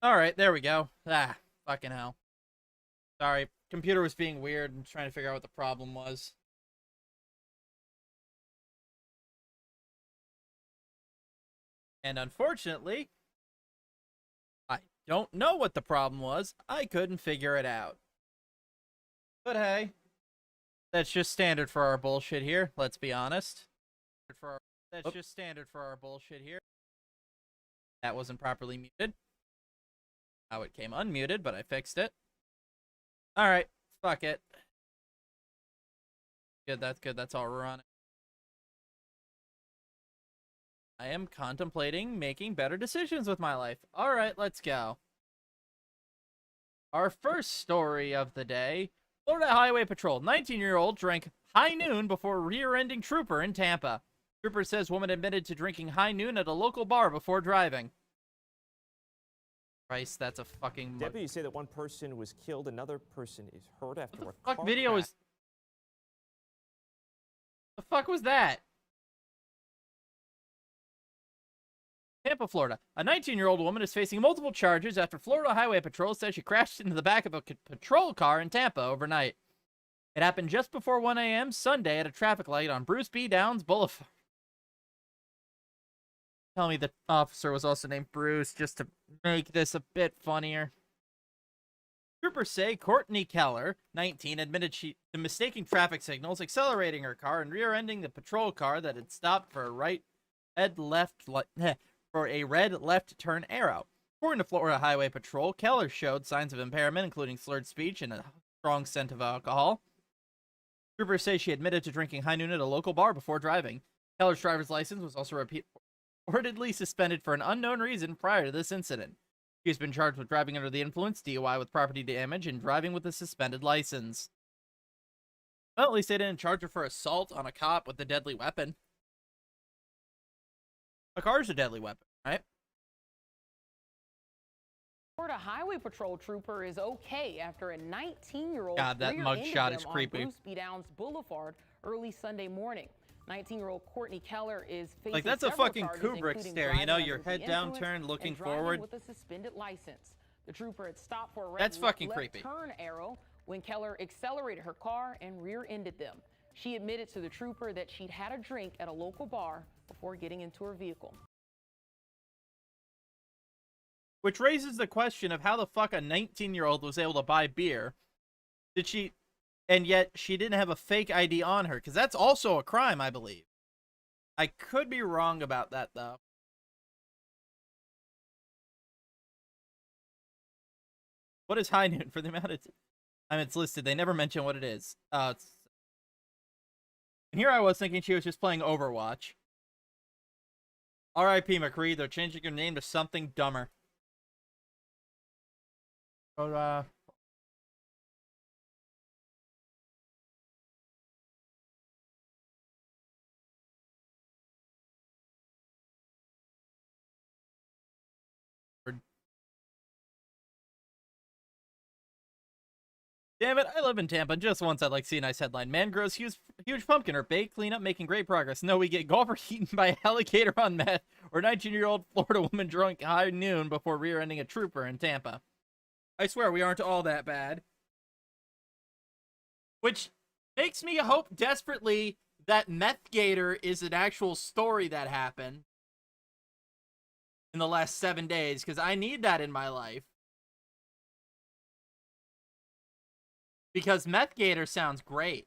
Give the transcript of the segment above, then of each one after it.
Alright, there we go. Ah, fucking hell. Sorry, computer was being weird and trying to figure out what the problem was. And unfortunately, I don't know what the problem was. I couldn't figure it out. But hey, that's just standard for our bullshit here, let's be honest. That's just standard for our bullshit here. That wasn't properly muted. Now it came unmuted, but I fixed it. Alright, fuck it. Good, that's all we're on. I am contemplating making better decisions with my life. Alright, let's go. Our first story of the day. Florida Highway Patrol. 19-year-old drank high noon before rear-ending trooper in Tampa. Trooper says woman admitted to drinking high noon at a local bar before driving. Christ, that's a fucking... Deputies say that one person was killed, another person is hurt after what a the fuck car video crash. is... The fuck was that? Tampa, Florida. A 19-year-old woman is facing multiple charges after Florida Highway Patrol says she crashed into the back of a patrol car in Tampa overnight. It happened just before 1 a.m. Sunday at a traffic light on Bruce B. Downs Boulevard. Tell me the officer was also named Bruce just to make this a bit funnier. Troopers say Courtney Keller, 19, admitted to mistaking traffic signals, accelerating her car, and rear-ending the patrol car that had stopped for a red left turn arrow. According to Florida Highway Patrol, Keller showed signs of impairment, including slurred speech and a strong scent of alcohol. Troopers say she admitted to drinking high noon at a local bar before driving. Keller's driver's license was also reportedly suspended for an unknown reason prior to this incident. She has been charged with driving under the influence, DUI with property damage, and driving with a suspended license. Well, at least they didn't charge her for assault on a cop with a deadly weapon. A car's a deadly weapon, right? Florida Highway Patrol trooper is okay after a 19-year-old God, that mugshot is creepy. On Bruce B. Downs Boulevard early Sunday morning. 19-year-old Courtney Keller is facing like that's a fucking charges, Kubrick stare, you know, your head downturned, looking forward. With a suspended license. The trooper had stopped for a red that's fucking left creepy. Turn arrow when Keller accelerated her car and rear-ended them. She admitted to the trooper that she'd had a drink at a local bar before getting into her vehicle. Which raises the question of how the fuck a 19-year-old was able to buy beer. And yet she didn't have a fake ID on her, because that's also a crime, I believe. I could be wrong about that, though. What is high noon for the amount of time it's listed? They never mention what it is. And here I was thinking she was just playing Overwatch. R.I.P. McCree, they're changing your name to something dumber. But, damn it, I live in Tampa. Just once I'd like to see a nice headline. Man grows huge pumpkin or bake cleanup making great progress. No, we get golfer eaten by alligator on meth or 19-year-old Florida woman drunk high noon before rear-ending a trooper in Tampa. I swear we aren't all that bad. Which makes me hope desperately that Meth Gator is an actual story that happened in the last 7 days, because I need that in my life. Because Meth Gator sounds great.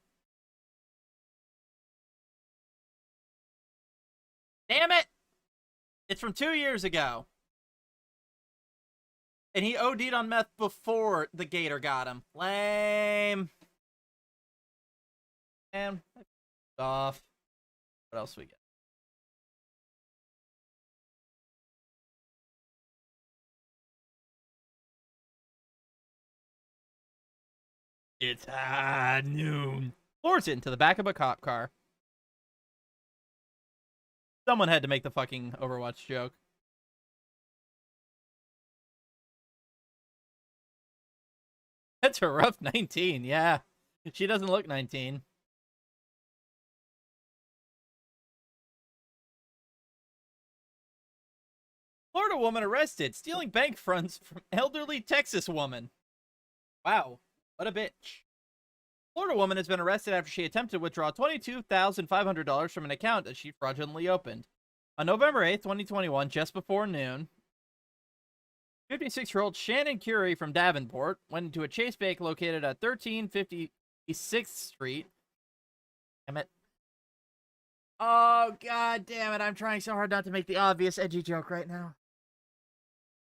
Damn it! It's from 2 years ago. And he OD'd on meth before the gator got him. Lame. And off. What else we got? It's high noon. Floors it into the back of a cop car. Someone had to make the fucking Overwatch joke. That's a rough 19, yeah. She doesn't look 19. Florida woman arrested stealing bank funds from elderly Texas woman. Wow, what a bitch. Florida woman has been arrested after she attempted to withdraw $22,500 from an account that she fraudulently opened. On November 8th, 2021, just before noon, 56-year-old Shannon Curie from Davenport went into a Chase Bank located at 1356th Street. Damn it. Oh, god damn it. I'm trying so hard not to make the obvious edgy joke right now.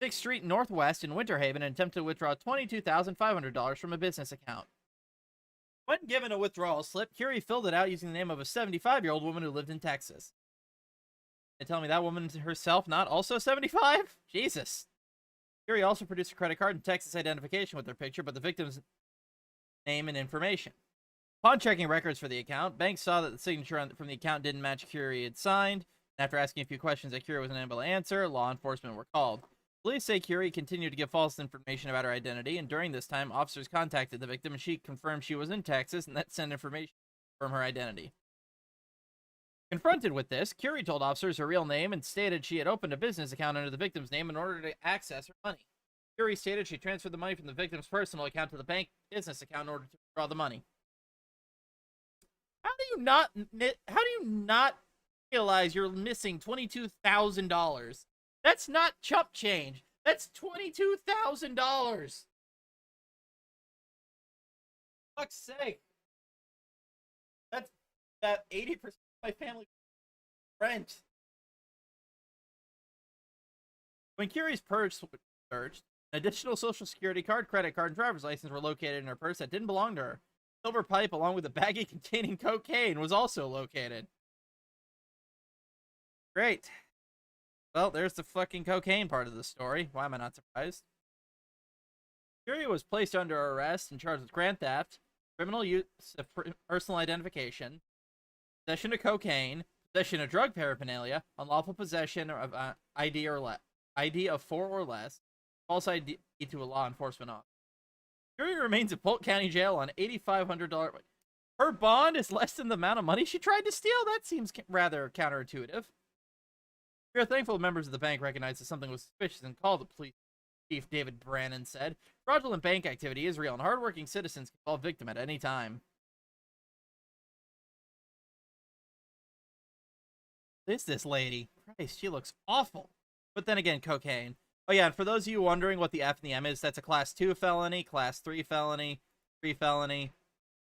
6th Street Northwest in Winter Haven and attempted to withdraw $22,500 from a business account. When given a withdrawal slip, Curie filled it out using the name of a 75-year-old woman who lived in Texas. And tell me that woman herself not also 75? Jesus. Curie also produced a credit card and Texas identification with her picture, but the victim's name and information. Upon checking records for the account, banks saw that the signature from the account didn't match Curie had signed. And after asking a few questions that Curie was unable to answer, law enforcement were called. Police say Curie continued to give false information about her identity, and during this time, officers contacted the victim, and she confirmed she was in Texas and that sent information from her identity. Confronted with this, Curie told officers her real name and stated she had opened a business account under the victim's name in order to access her money. Curie stated she transferred the money from the victim's personal account to the bank business account in order to withdraw the money. How do you not realize you're missing $22,000? That's not chump change. That's $22,000. Fuck's sake. That's that 80% of my family rent. When Curie's purse was searched, an additional social security card, credit card, and driver's license were located in her purse that didn't belong to her. A silver pipe along with a baggie containing cocaine was also located. Great. Well, there's the fucking cocaine part of the story. Why am I not surprised? Curie was placed under arrest and charged with grand theft, criminal use of personal identification, possession of cocaine, possession of drug paraphernalia, unlawful possession of ID of 4 or less, false ID to a law enforcement officer. Curie remains in Polk County Jail on $8,500. Her bond is less than the amount of money she tried to steal? That seems rather counterintuitive. We are thankful members of the bank recognized that something was suspicious and called the police. Chief David Brannon said, fraudulent bank activity is real and hardworking citizens can fall victim at any time. This lady? Christ, she looks awful. But then again, cocaine. Oh yeah, and for those of you wondering what the F and the M is, that's a Class 2 felony, Class 3 felony, 3 felony,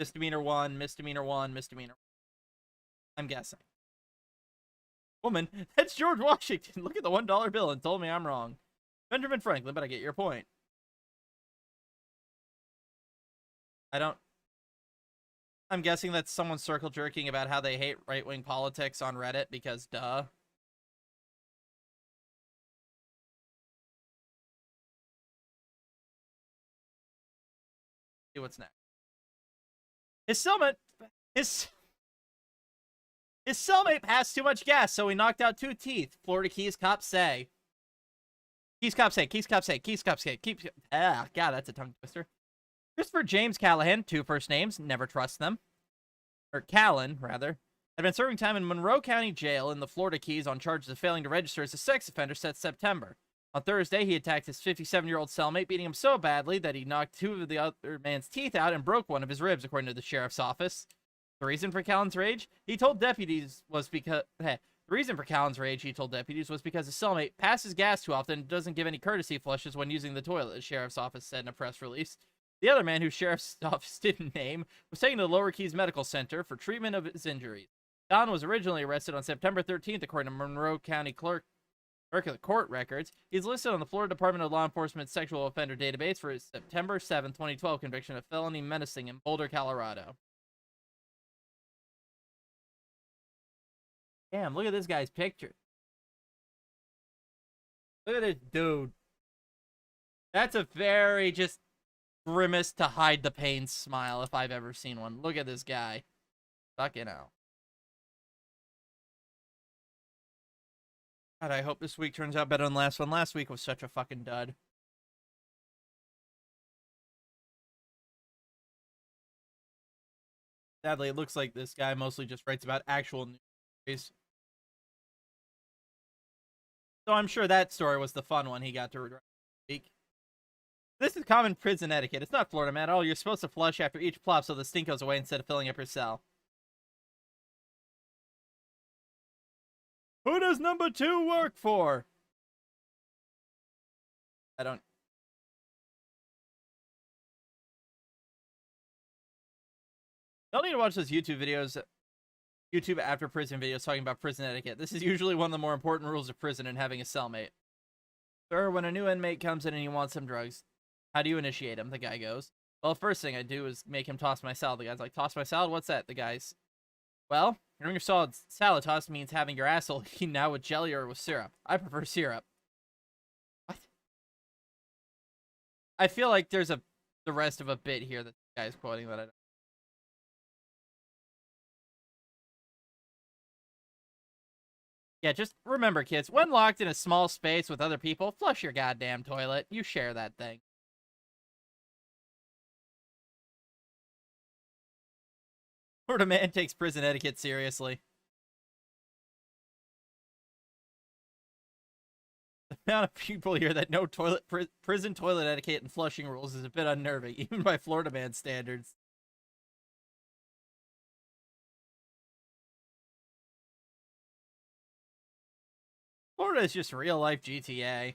misdemeanor 1, misdemeanor 1, misdemeanor 1. I'm guessing. Woman, that's George Washington. Look at the $1 bill and told me I'm wrong. Benjamin Franklin, but I get your point. I'm guessing that's someone circle jerking about how they hate right-wing politics on Reddit because duh. See what's next. His cellmate passed too much gas, so he knocked out 2 teeth. Florida Keys cops say. God, that's a tongue twister. Christopher James Callahan, 2 first names, never trust them. Or Callan, rather. Had been serving time in Monroe County Jail in the Florida Keys on charges of failing to register as a sex offender since September. On Thursday, he attacked his 57-year-old cellmate, beating him so badly that he knocked 2 of the other man's teeth out and broke 1 of his ribs, according to the sheriff's office. The reason for Callan's rage? He told deputies was because... The reason for Callan's rage, he told deputies, was because his cellmate passes gas too often and doesn't give any courtesy flushes when using the toilet, the sheriff's office said in a press release. The other man, whose sheriff's office didn't name, was taken to the Lower Keys Medical Center for treatment of his injuries. Callan was originally arrested on September 13th, according to Monroe County Court records. He's listed on the Florida Department of Law Enforcement's Sexual Offender Database for his September 7, 2012 conviction of felony menacing in Boulder, Colorado. Damn, look at this guy's picture. Look at this dude. That's a very just grimace to hide the pain smile if I've ever seen one. Look at this guy. Fucking hell. God, I hope this week turns out better than last one. Last week was such a fucking dud. Sadly, it looks like this guy mostly just writes about actual news stories. So I'm sure that story was the fun one he got to speak. This is common prison etiquette. It's not Florida man at all. You're supposed to flush after each plop so the stink goes away instead of filling up your cell. Who does number 2 work for? I don't need to watch those YouTube after prison videos talking about prison etiquette. This is usually one of the more important rules of prison and having a cellmate. Sir, when a new inmate comes in and he wants some drugs, how do you initiate him? The guy goes, well, first thing I do is make him toss my salad. The guy's like, toss my salad? What's that? The guy's, well, having your salad tossed means having your asshole eaten out with jelly or with syrup. I prefer syrup. What? I feel like there's the rest of a bit here that the guy's quoting that I don't. Yeah, just remember, kids, when locked in a small space with other people, flush your goddamn toilet. You share that thing. Florida man takes prison etiquette seriously. The amount of people here that know prison toilet etiquette and flushing rules is a bit unnerving, even by Florida man standards. Florida is just real life GTA.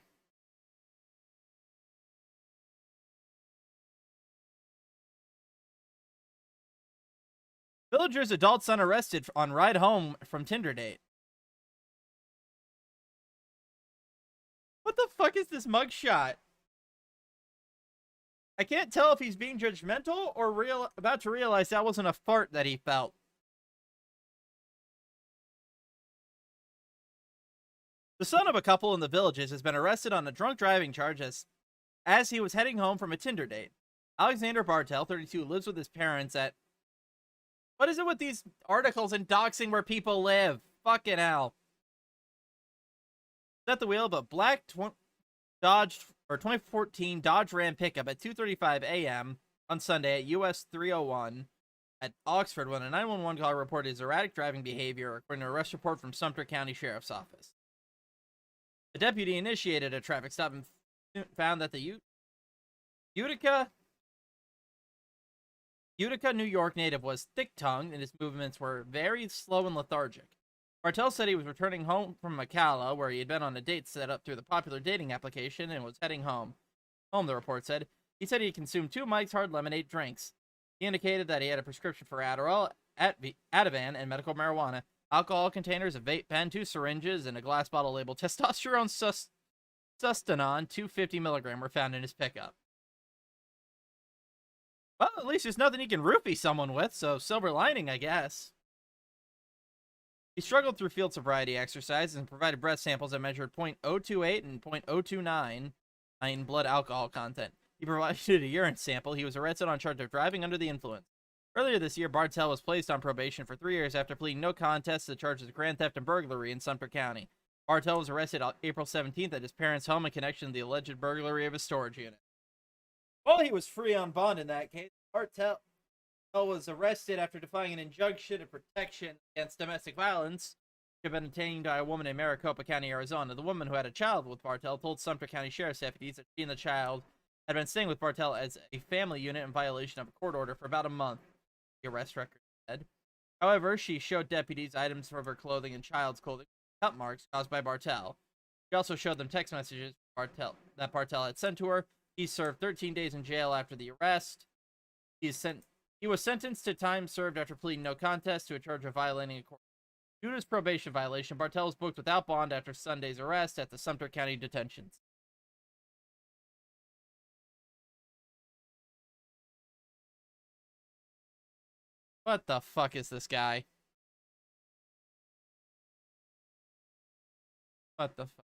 Villager's adult son arrested on ride home from Tinder date. What the fuck is this mugshot? I can't tell if he's being judgmental or about to realize that wasn't a fart that he felt. The son of a couple in the Villages has been arrested on a drunk driving charge as he was heading home from a Tinder date. Alexander Bartel, 32, lives with his parents at... What is it with these articles and doxing where people live? Fucking hell. At the wheel of a black 2014 Dodge Ram pickup at 2:35 a.m. on Sunday at US 301 at Oxford when a 911 call reported his erratic driving behavior, according to an arrest report from Sumter County Sheriff's Office. The deputy initiated a traffic stop and found that the Utica, New York native was thick-tongued and his movements were very slow and lethargic. Bartel said he was returning home from Macalla, where he had been on a date set up through the popular dating application, and was heading home. The report said. He said he consumed 2 Mike's Hard Lemonade drinks. He indicated that he had a prescription for Adderall, Ativan, and medical marijuana, alcohol containers, a vape pen, 2 syringes, and a glass bottle labeled testosterone sustanon 250 milligram were found in his pickup. Well, at least there's nothing he can roofie someone with, so silver lining, I guess. He struggled through field sobriety exercises and provided breath samples that measured .028 and .029 in blood alcohol content. He provided a urine sample. He was arrested on charge of driving under the influence. Earlier this year, Bartel was placed on probation for 3 years after pleading no contest to the charges of grand theft and burglary in Sumter County. Bartel was arrested on April 17th at his parents' home in connection to the alleged burglary of a storage unit. Well, he was free on bond in that case. Bartel was arrested after defying an injunction of protection against domestic violence, which had been obtained by a woman in Maricopa County, Arizona. The woman who had a child with Bartel told Sumter County Sheriff's deputies that she and the child had been staying with Bartel as a family unit in violation of a court order for about a month, the arrest record said. However, she showed deputies items from her clothing and child's clothing, cut marks caused by Bartel. She also showed them text messages that Bartel had sent to her. He served 13 days in jail after the arrest. He was sentenced to time served after pleading no contest to a charge of violating a court. Due to his probation violation, Bartel was booked without bond after Sunday's arrest at the Sumter County detention. What the fuck is this guy? What the fuck?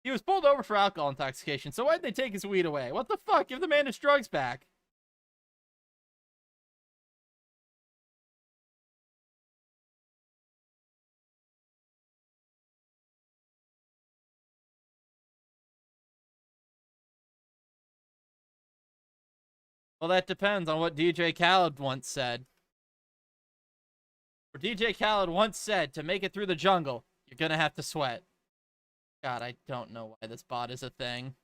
He was pulled over for alcohol intoxication, so why'd they take his weed away? What the fuck? Give the man his drugs back. Well, that depends on what DJ Khaled once said. DJ Khaled once said, to make it through the jungle, you're gonna have to sweat. God, I don't know why this bot is a thing.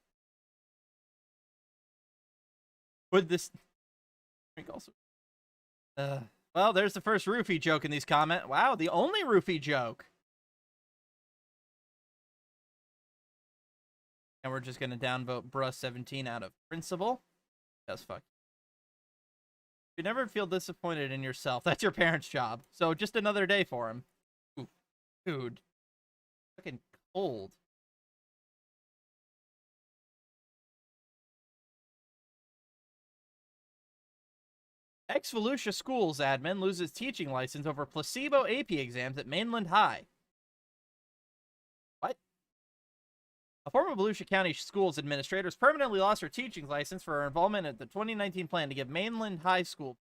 Would this... well, there's the first roofie joke in these comments. Wow, the only roofie joke. And we're just gonna downvote Bruh 17 out of principle. That's fuck. You never feel disappointed in yourself. That's your parents' job. So just another day for him. Ooh, dude. Fucking cold. Ex-Volusia Schools admin loses teaching license over placebo AP exams at Mainland High. What? A former Volusia County Schools administrator has permanently lost her teaching license for her involvement in the 2019 plan to give Mainland High School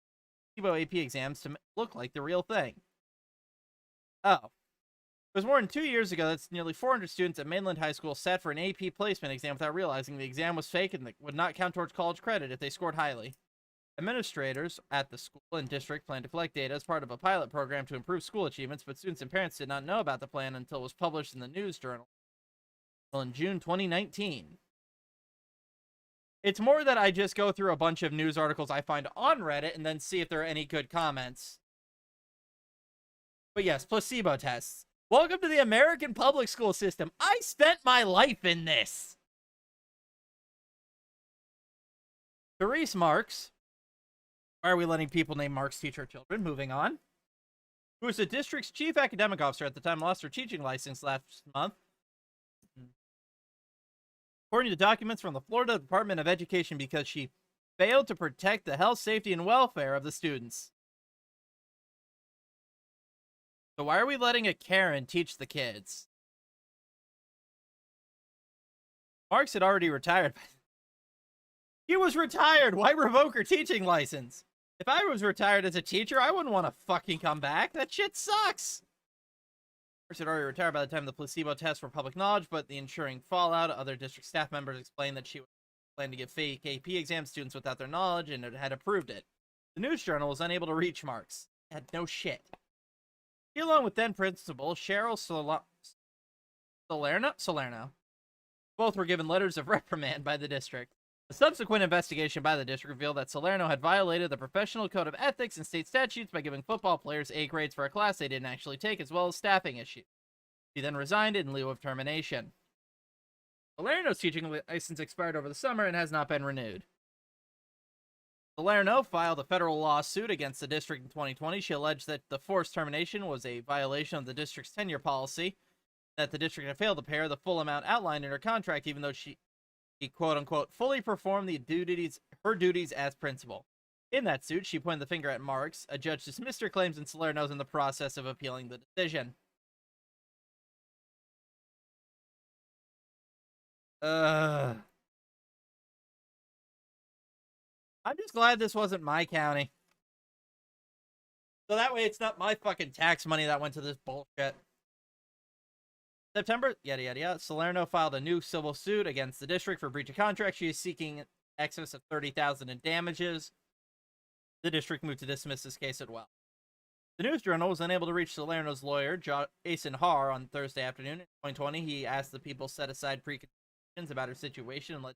placebo AP exams to look like the real thing. Oh. It was more than 2 years ago that nearly 400 students at Mainland High School sat for an AP placement exam without realizing the exam was fake and would not count towards college credit if they scored highly. Administrators at the school and district plan to collect data as part of a pilot program to improve school achievements, but students and parents did not know about the plan until it was published in the news journal in June 2019. It's more that I just go through a bunch of news articles I find on Reddit and then see if there are any good comments. But yes, placebo tests. Welcome to the American public school system. I spent my life in this. Therese Marks. Why are we letting people named Marks teach our children? Moving on. Who was the district's chief academic officer at the time, lost her teaching license last month. According to documents from the Florida Department of Education, because she failed to protect the health, safety, and welfare of the students. So why are we letting a Karen teach the kids? Marks had already retired. He was retired. Why revoke her teaching license? If I was retired as a teacher, I wouldn't want to fucking come back. That shit sucks. Marks had already retired by the time the placebo tests were public knowledge, but the ensuing fallout, other district staff members explained that she was planning to give fake AP exam students without their knowledge and had approved it. The news journal was unable to reach Marks. Had no shit. He, along with then principal Cheryl Salerno, both were given letters of reprimand by the district. A subsequent investigation by the district revealed that Salerno had violated the professional code of ethics and state statutes by giving football players A grades for a class they didn't actually take, as well as staffing issues. She then resigned in lieu of termination. Salerno's teaching license expired over the summer and has not been renewed. Salerno filed a federal lawsuit against the district in 2020. She alleged that the forced termination was a violation of the district's tenure policy, that the district had failed to pay her the full amount outlined in her contract, even though she quote-unquote fully performed her duties as principal. In that suit, she pointed the finger at Marks. A judge dismissed her claims, and Salerno's in the process of appealing the decision. I'm just glad this wasn't my county. So that way it's not my fucking tax money that went to this bullshit. September, yada yada yada. Salerno filed a new civil suit against the district for breach of contract. She is seeking excess of $30,000 in damages. The district moved to dismiss this case as well. The News Journal was unable to reach Salerno's lawyer, Jason Haar, on Thursday afternoon. In 2020, he asked the people set aside preconditions about her situation and let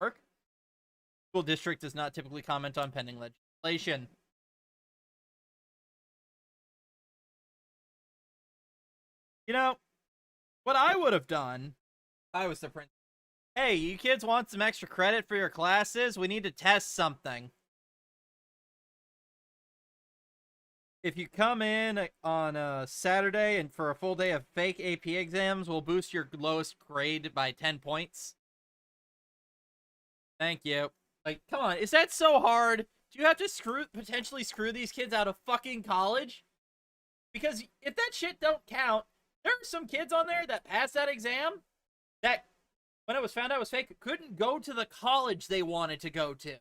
work. The school district does not typically comment on pending legislation. You know, what I would have done if I was the principal. Hey, you kids want some extra credit for your classes? We need to test something. If you come in on a Saturday and for a full day of fake AP exams, we'll boost your lowest grade by 10 points. Thank you. Like, come on, is that so hard? Do you have to potentially screw these kids out of fucking college? Because if that shit don't count, there are some kids on there that passed that exam that, when it was found out it was fake, couldn't go to the college they wanted to go to.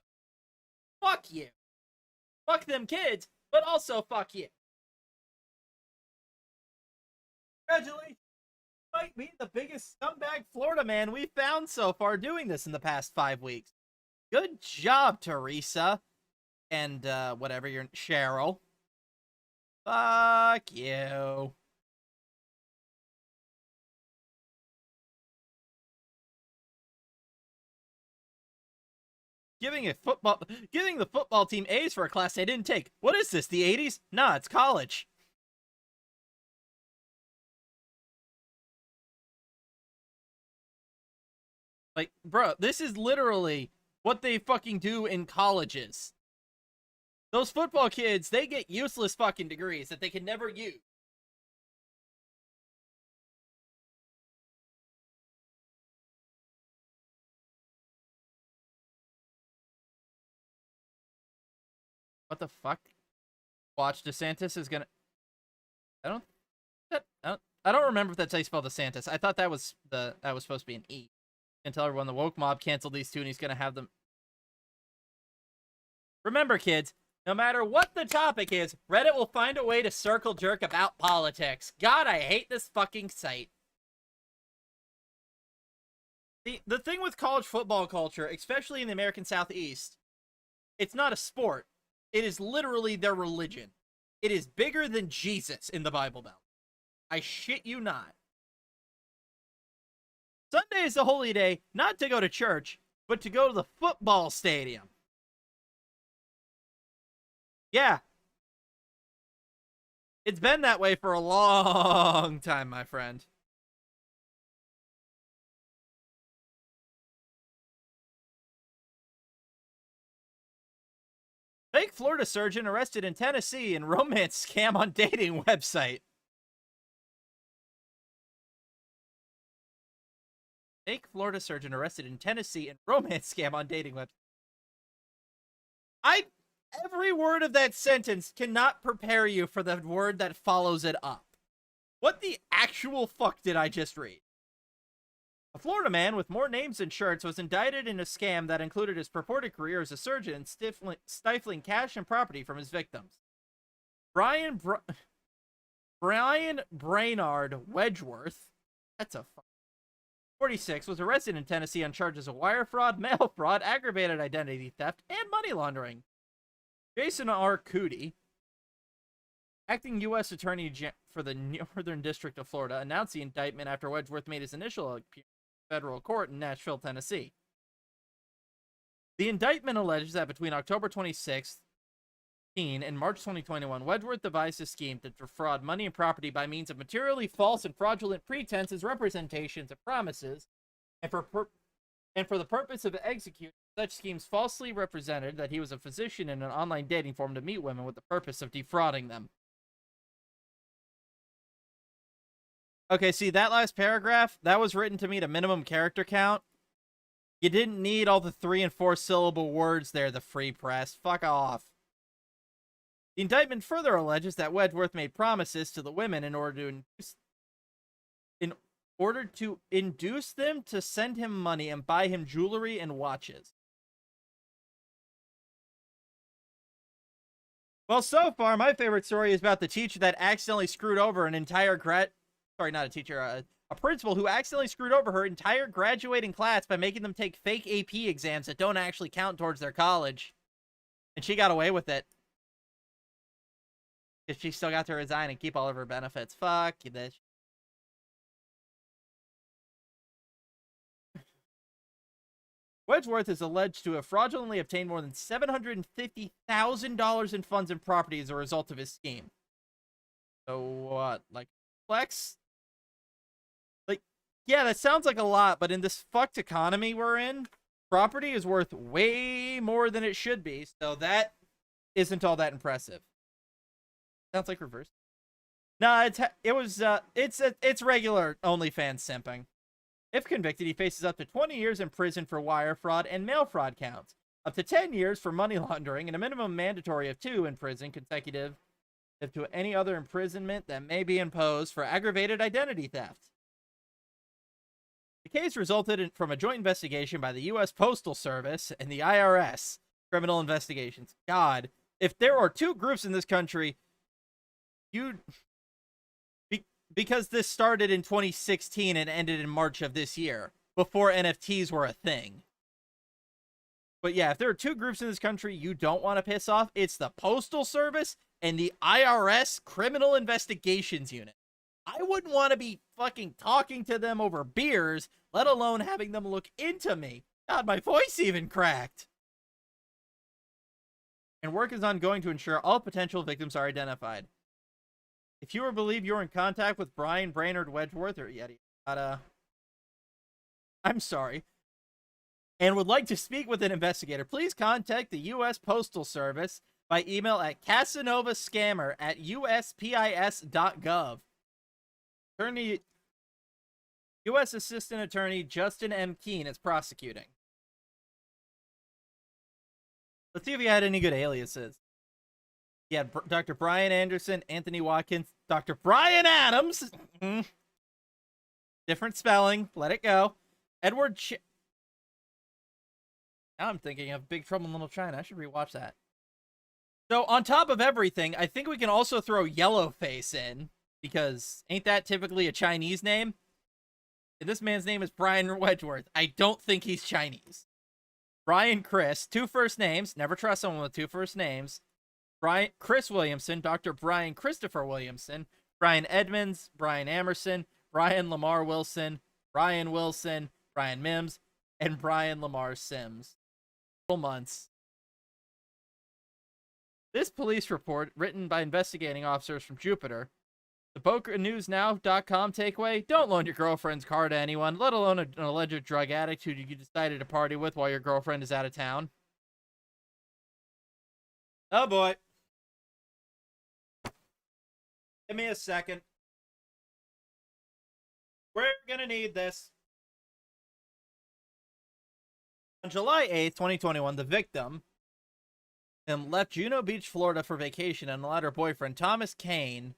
Fuck you. Fuck them kids, but also fuck you. Congratulations. You might be the biggest scumbag Florida man we've found so far doing this in the past 5 weeks. Good job, Teresa. And, whatever, you're Cheryl. Fuck you. Giving the football team A's for a class they didn't take. What is this, the 80s? Nah, it's college. Like, bro, this is literally what they fucking do in colleges. Those football kids, they get useless fucking degrees that they can never use. What the fuck? Watch, DeSantis is gonna... I don't remember if that's how you spell DeSantis. I thought that was supposed to be an E. And tell everyone the woke mob canceled these two and he's gonna have them... Remember, kids, no matter what the topic is, Reddit will find a way to circle jerk about politics. God, I hate this fucking site. The thing with college football culture, especially in the American Southeast, it's not a sport. It is literally their religion. It is bigger than Jesus in the Bible Belt. I shit you not. Sunday is the holy day, not to go to church, but to go to the football stadium. Yeah. It's been that way for a long time, my friend. Fake Florida surgeon arrested in Tennessee in romance scam on dating website. Fake Florida surgeon arrested in Tennessee in romance scam on dating website. Every word of that sentence cannot prepare you for the word that follows it up. What the actual fuck did I just read? A Florida man with more names than shirts was indicted in a scam that included his purported career as a surgeon and stifling cash and property from his victims. Brian Brainard Wedgeworth, that's a 46, was arrested in Tennessee on charges of wire fraud, mail fraud, aggravated identity theft, and money laundering. Jason R. Cootie, acting U.S. Attorney for the Northern District of Florida, announced the indictment after Wedgeworth made his initial appearance in federal court in Nashville, Tennessee. The indictment alleges that between October 2016 and March 2021, Wedgeworth devised a scheme to defraud money and property by means of materially false and fraudulent pretenses, representations, and promises, and for the purpose of executing such schemes, falsely represented that he was a physician in an online dating forum to meet women with the purpose of defrauding them. Okay, see, that last paragraph, that was written to meet a minimum character count. You didn't need all the 3- and 4-syllable words there, the free press. Fuck off. The indictment further alleges that Wedgeworth made promises to the women in order to induce them to send him money and buy him jewelry and watches. Well, so far, my favorite story is about the teacher that accidentally screwed over an entire a principal who accidentally screwed over her entire graduating class by making them take fake AP exams that don't actually count towards their college. And she got away with it. Because she still got to resign and keep all of her benefits. Fuck you, bitch. Wedgeworth is alleged to have fraudulently obtained more than $750,000 in funds and property as a result of his scheme. So what? Like, flex? Like, yeah, that sounds like a lot, but in this fucked economy we're in, property is worth way more than it should be, so that isn't all that impressive. Sounds like reverse. No, it's regular OnlyFans simping. If convicted, he faces up to 20 years in prison for wire fraud and mail fraud counts, up to 10 years for money laundering, and a minimum mandatory of 2 in prison consecutive to any other imprisonment that may be imposed for aggravated identity theft. The case resulted from a joint investigation by the U.S. Postal Service and the IRS criminal investigations. God, if there are 2 groups in this country, because this started in 2016 and ended in March of this year, before NFTs were a thing. But yeah, if there are 2 groups in this country you don't want to piss off, it's the Postal Service and the IRS Criminal Investigations Unit. I wouldn't want to be fucking talking to them over beers, let alone having them look into me. God, my voice even cracked. And work is ongoing to ensure all potential victims are identified. If you or believe you're in contact with Brian Brainerd Wedgeworth, or yada yada, I'm sorry, and would like to speak with an investigator, please contact the U.S. Postal Service by email at casanovascammer@uspis.gov. Attorney, U.S. Assistant Attorney Justin M. Keene is prosecuting. Let's see if he had any good aliases. He had Dr. Brian Anderson, Anthony Watkins, Dr. Brian Adams. Different spelling. Let it go. Edward Now I'm thinking of Big Trouble in Little China. I should rewatch that. So on top of everything, I think we can also throw Yellowface in, because ain't that typically a Chinese name? And this man's name is Brian Wedgeworth. I don't think he's Chinese. Brian Chris, 2 first names. Never trust someone with 2 first names. Brian Chris Williamson, Dr. Brian Christopher Williamson, Brian Edmonds, Brian Amerson, Brian Lamar Wilson, Brian Wilson, Brian Mims, and Brian Lamar Sims. Months. This police report, written by investigating officers from Jupiter. The BocaNewsNow.com takeaway: don't loan your girlfriend's car to anyone, let alone an alleged drug addict who you decided to party with while your girlfriend is out of town. Oh boy. Give me a second. We're gonna need this. On July 8th, 2021, the victim left Juno Beach, Florida for vacation and allowed her boyfriend, Thomas Kane,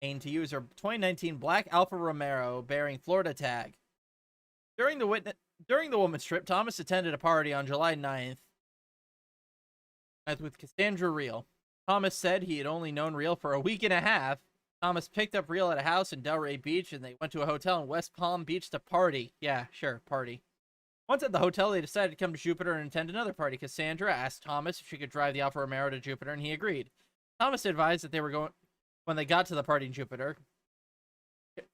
to use her 2019 black Alfa Romero bearing Florida tag. During the woman's trip, Thomas attended a party on July 9th with Cassandra Reel. Thomas said he had only known Reel for a week and a half. Thomas picked up Reel at a house in Delray Beach, and they went to a hotel in West Palm Beach to party. Yeah, sure, party. Once at the hotel, they decided to come to Jupiter and attend another party. Cassandra asked Thomas if she could drive the Alfa Romero to Jupiter, and he agreed. Thomas advised that they were going. When they got to the party in Jupiter,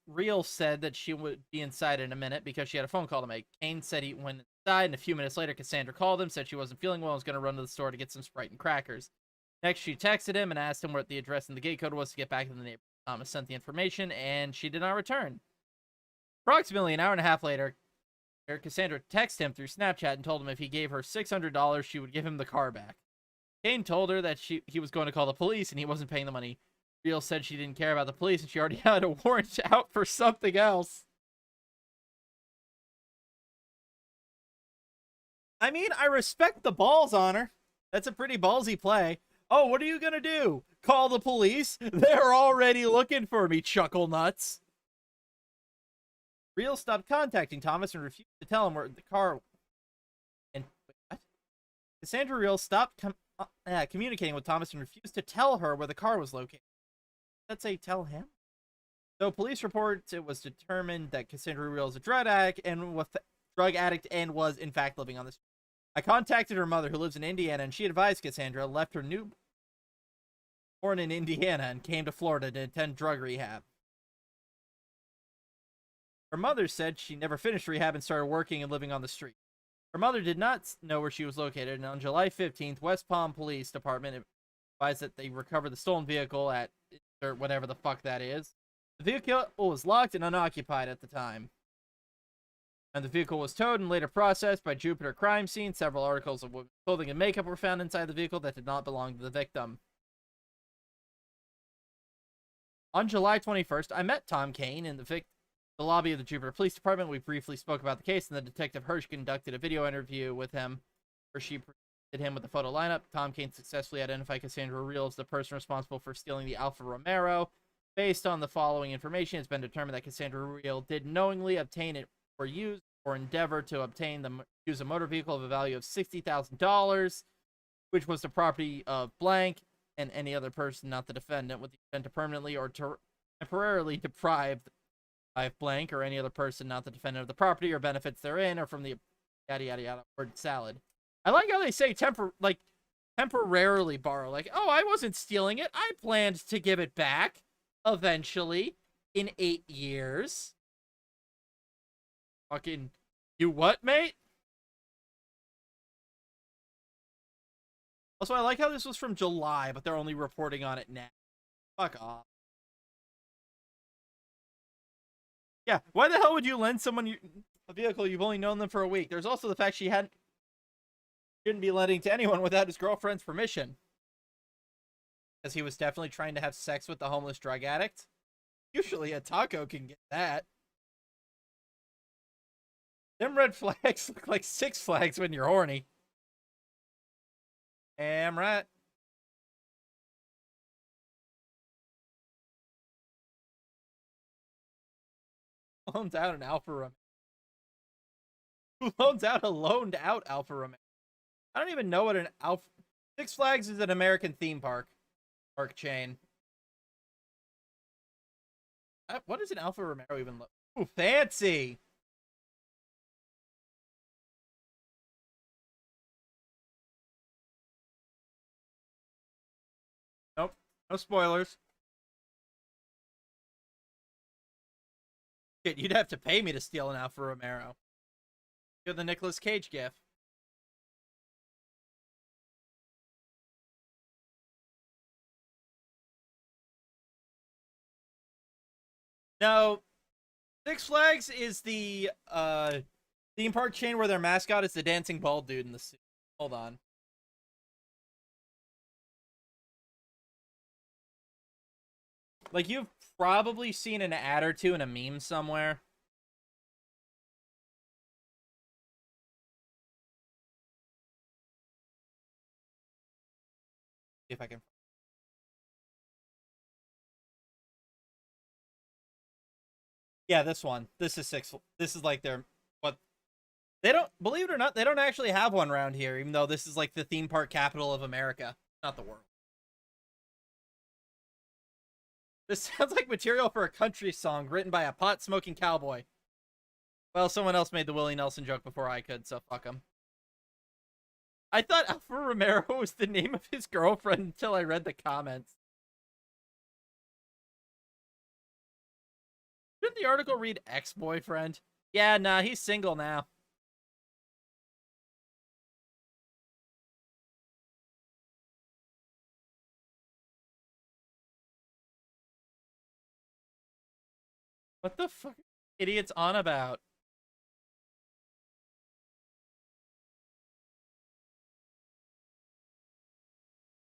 Reel said that she would be inside in a minute because she had a phone call to make. Kane said he went inside, and a few minutes later, Cassandra called him, said she wasn't feeling well and was going to run to the store to get some Sprite and crackers. Next, she texted him and asked him what the address and the gate code was to get back to the neighborhood. Thomas sent the information, and she did not return. Approximately an hour and a half later, Cassandra texted him through Snapchat and told him if he gave her $600, she would give him the car back. Kane told her that he was going to call the police and he wasn't paying the money. Reel said she didn't care about the police and she already had a warrant out for something else. I mean, I respect the balls on her. That's a pretty ballsy play. Oh, what are you gonna do? Call the police? They're already looking for me, chuckle nuts. Reel stopped contacting Thomas and refused to tell him where the car. And what? Cassandra Reel stopped communicating with Thomas and refused to tell her where the car was located. Let's say tell him. So police reports it was determined that Cassandra Reel is a drug addict and was in fact living on the street. I contacted her mother, who lives in Indiana, and she advised Cassandra left her newborn in Indiana and came to Florida to attend drug rehab. Her mother said she never finished rehab and started working and living on the street. Her mother did not know where she was located, and on July 15th, West Palm Police Department advised that they recovered the stolen vehicle at or whatever the fuck that is. The vehicle was locked and unoccupied at the time. And the vehicle was towed and later processed by Jupiter Crime Scene. Several articles of women's clothing and makeup were found inside the vehicle that did not belong to the victim. On July 21st, I met Tom Kane in the lobby of the Jupiter Police Department. We briefly spoke about the case, and the Detective Hirsch conducted a video interview with him, where she presented him with a photo lineup. Tom Kane successfully identified Cassandra Reel as the person responsible for stealing the Alfa Romero. Based on the following information, it's been determined that Cassandra Reel did knowingly obtain it or use or endeavor to use a motor vehicle of a value of $60,000, which was the property of blank and any other person, not the defendant, with the intent to permanently or temporarily deprive blank or any other person, not the defendant, of the property or benefits therein, or from the yada yada yada word salad. I like how they say temporarily borrow. Like, oh, I wasn't stealing it. I planned to give it back eventually in 8 years. Fucking, you what, mate? Also, I like how this was from July, but they're only reporting on it now. Fuck off. Yeah, why the hell would you lend someone a vehicle you've only known them for a week? There's also the fact shouldn't be lending to anyone without his girlfriend's permission. Because he was definitely trying to have sex with the homeless drug addict. Usually a taco can get that. Them red flags look like Six Flags when you're horny. Damn right. Loans out an Alfa Romeo. Who loans out a loaned out Alfa Romeo? I don't even know what an Alfa... Six Flags is an American theme park chain. What does an Alfa Romeo even look? Ooh, fancy! Nope. No spoilers. Shit, you'd have to pay me to steal an Alfa Romeo. You're the Nicolas Cage gif. No, Six Flags is the theme park chain where their mascot is the dancing bald dude in the suit. Hold on. Like, you've probably seen an ad or two in a meme somewhere. See if I can. Yeah, this one. This is This is like their what they don't, believe it or not, they don't actually have one around here, even though this is like the theme park capital of America, not the world. This sounds like material for a country song written by a pot-smoking cowboy. Well, someone else made the Willie Nelson joke before I could, so fuck him. I thought Alfa Romero was the name of his girlfriend until I read the comments. Didn't the article read ex-boyfriend? Yeah, nah, he's single now. What the fuck are idiots on about?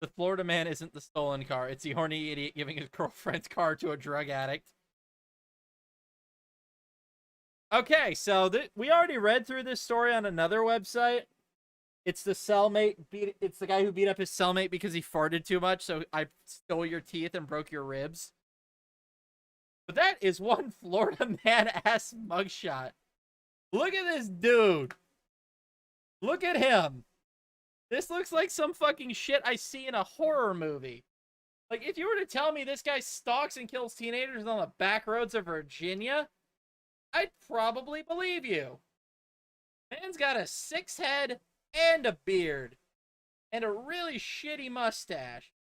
The Florida man isn't the stolen car. It's the horny idiot giving his girlfriend's car to a drug addict. Okay, so we already read through this story on another website. It's the cellmate it's the guy who beat up his cellmate because he farted too much, so I stole your teeth and broke your ribs. But that is one Florida man-ass mugshot. Look at this dude. Look at him. This looks like some fucking shit I see in a horror movie. Like, if you were to tell me this guy stalks and kills teenagers on the back roads of Virginia, I'd probably believe you. Man's got a 6 head and a beard. And a really shitty mustache.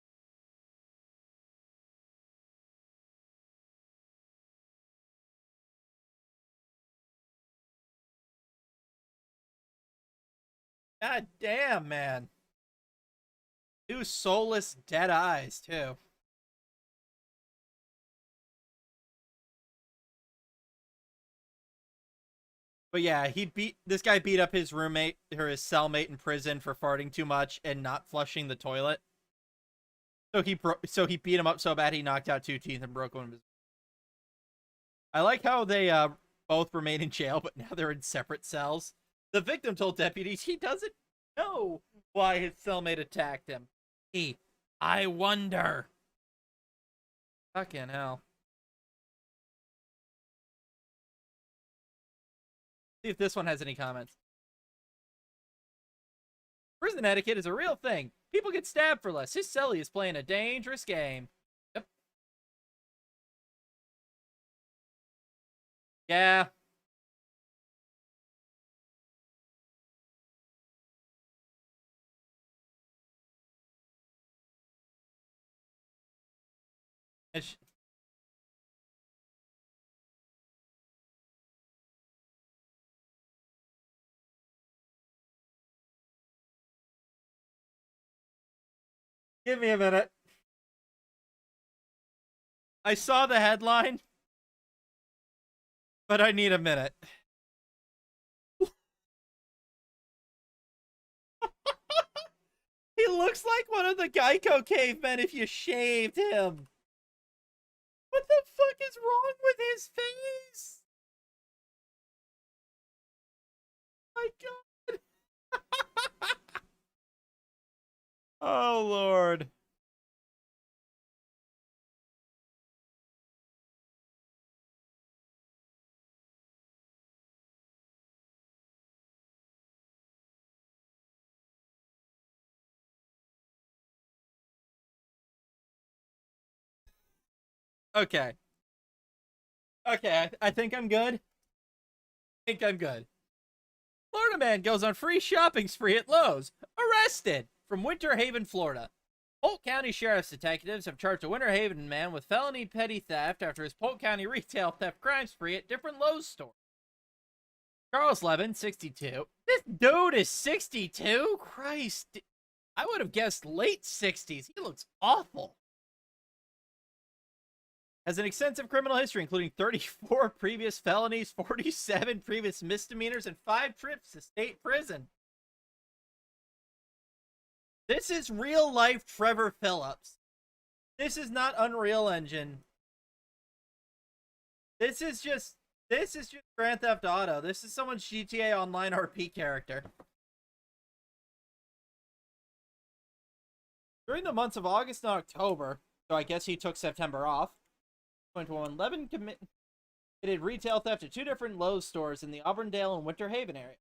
God damn, man. 2 soulless dead eyes, too. But yeah, this guy beat up his roommate or his cellmate in prison for farting too much and not flushing the toilet. So he beat him up so bad he knocked out 2 teeth and broke one of his. I like how they both remain in jail, but now they're in separate cells. The victim told deputies he doesn't know why his cellmate attacked him. I wonder. Fucking hell. See if this one has any comments. Prison etiquette is a real thing. People get stabbed for less. His cellie is playing a dangerous game. Yep. Yeah. And give me a minute. I saw the headline, but I need a minute. He looks like one of the Geico cavemen if you shaved him. What the fuck is wrong with his face? My God. Oh, Lord. Okay. Okay, I think I'm good. I think I'm good. Florida man goes on free shopping spree at Lowe's. Arrested from Winter Haven, Florida. Polk County Sheriff's detectives have charged a Winter Haven man with felony petty theft after his Polk County retail theft crime spree at different Lowe's stores. Charles Levin, 62. This dude is 62? Christ. I would have guessed late 60s. He looks awful. Has an extensive criminal history, including 34 previous felonies, 47 previous misdemeanors, and 5 trips to state prison. This is real life Trevor Phillips. This is not Unreal Engine. This is just Grand Theft Auto. This is someone's GTA Online RP character. During the months of August and October, so I guess he took September off, 2021, Levin committed retail theft at 2 different Lowe's stores in the Auburndale and Winter Haven area.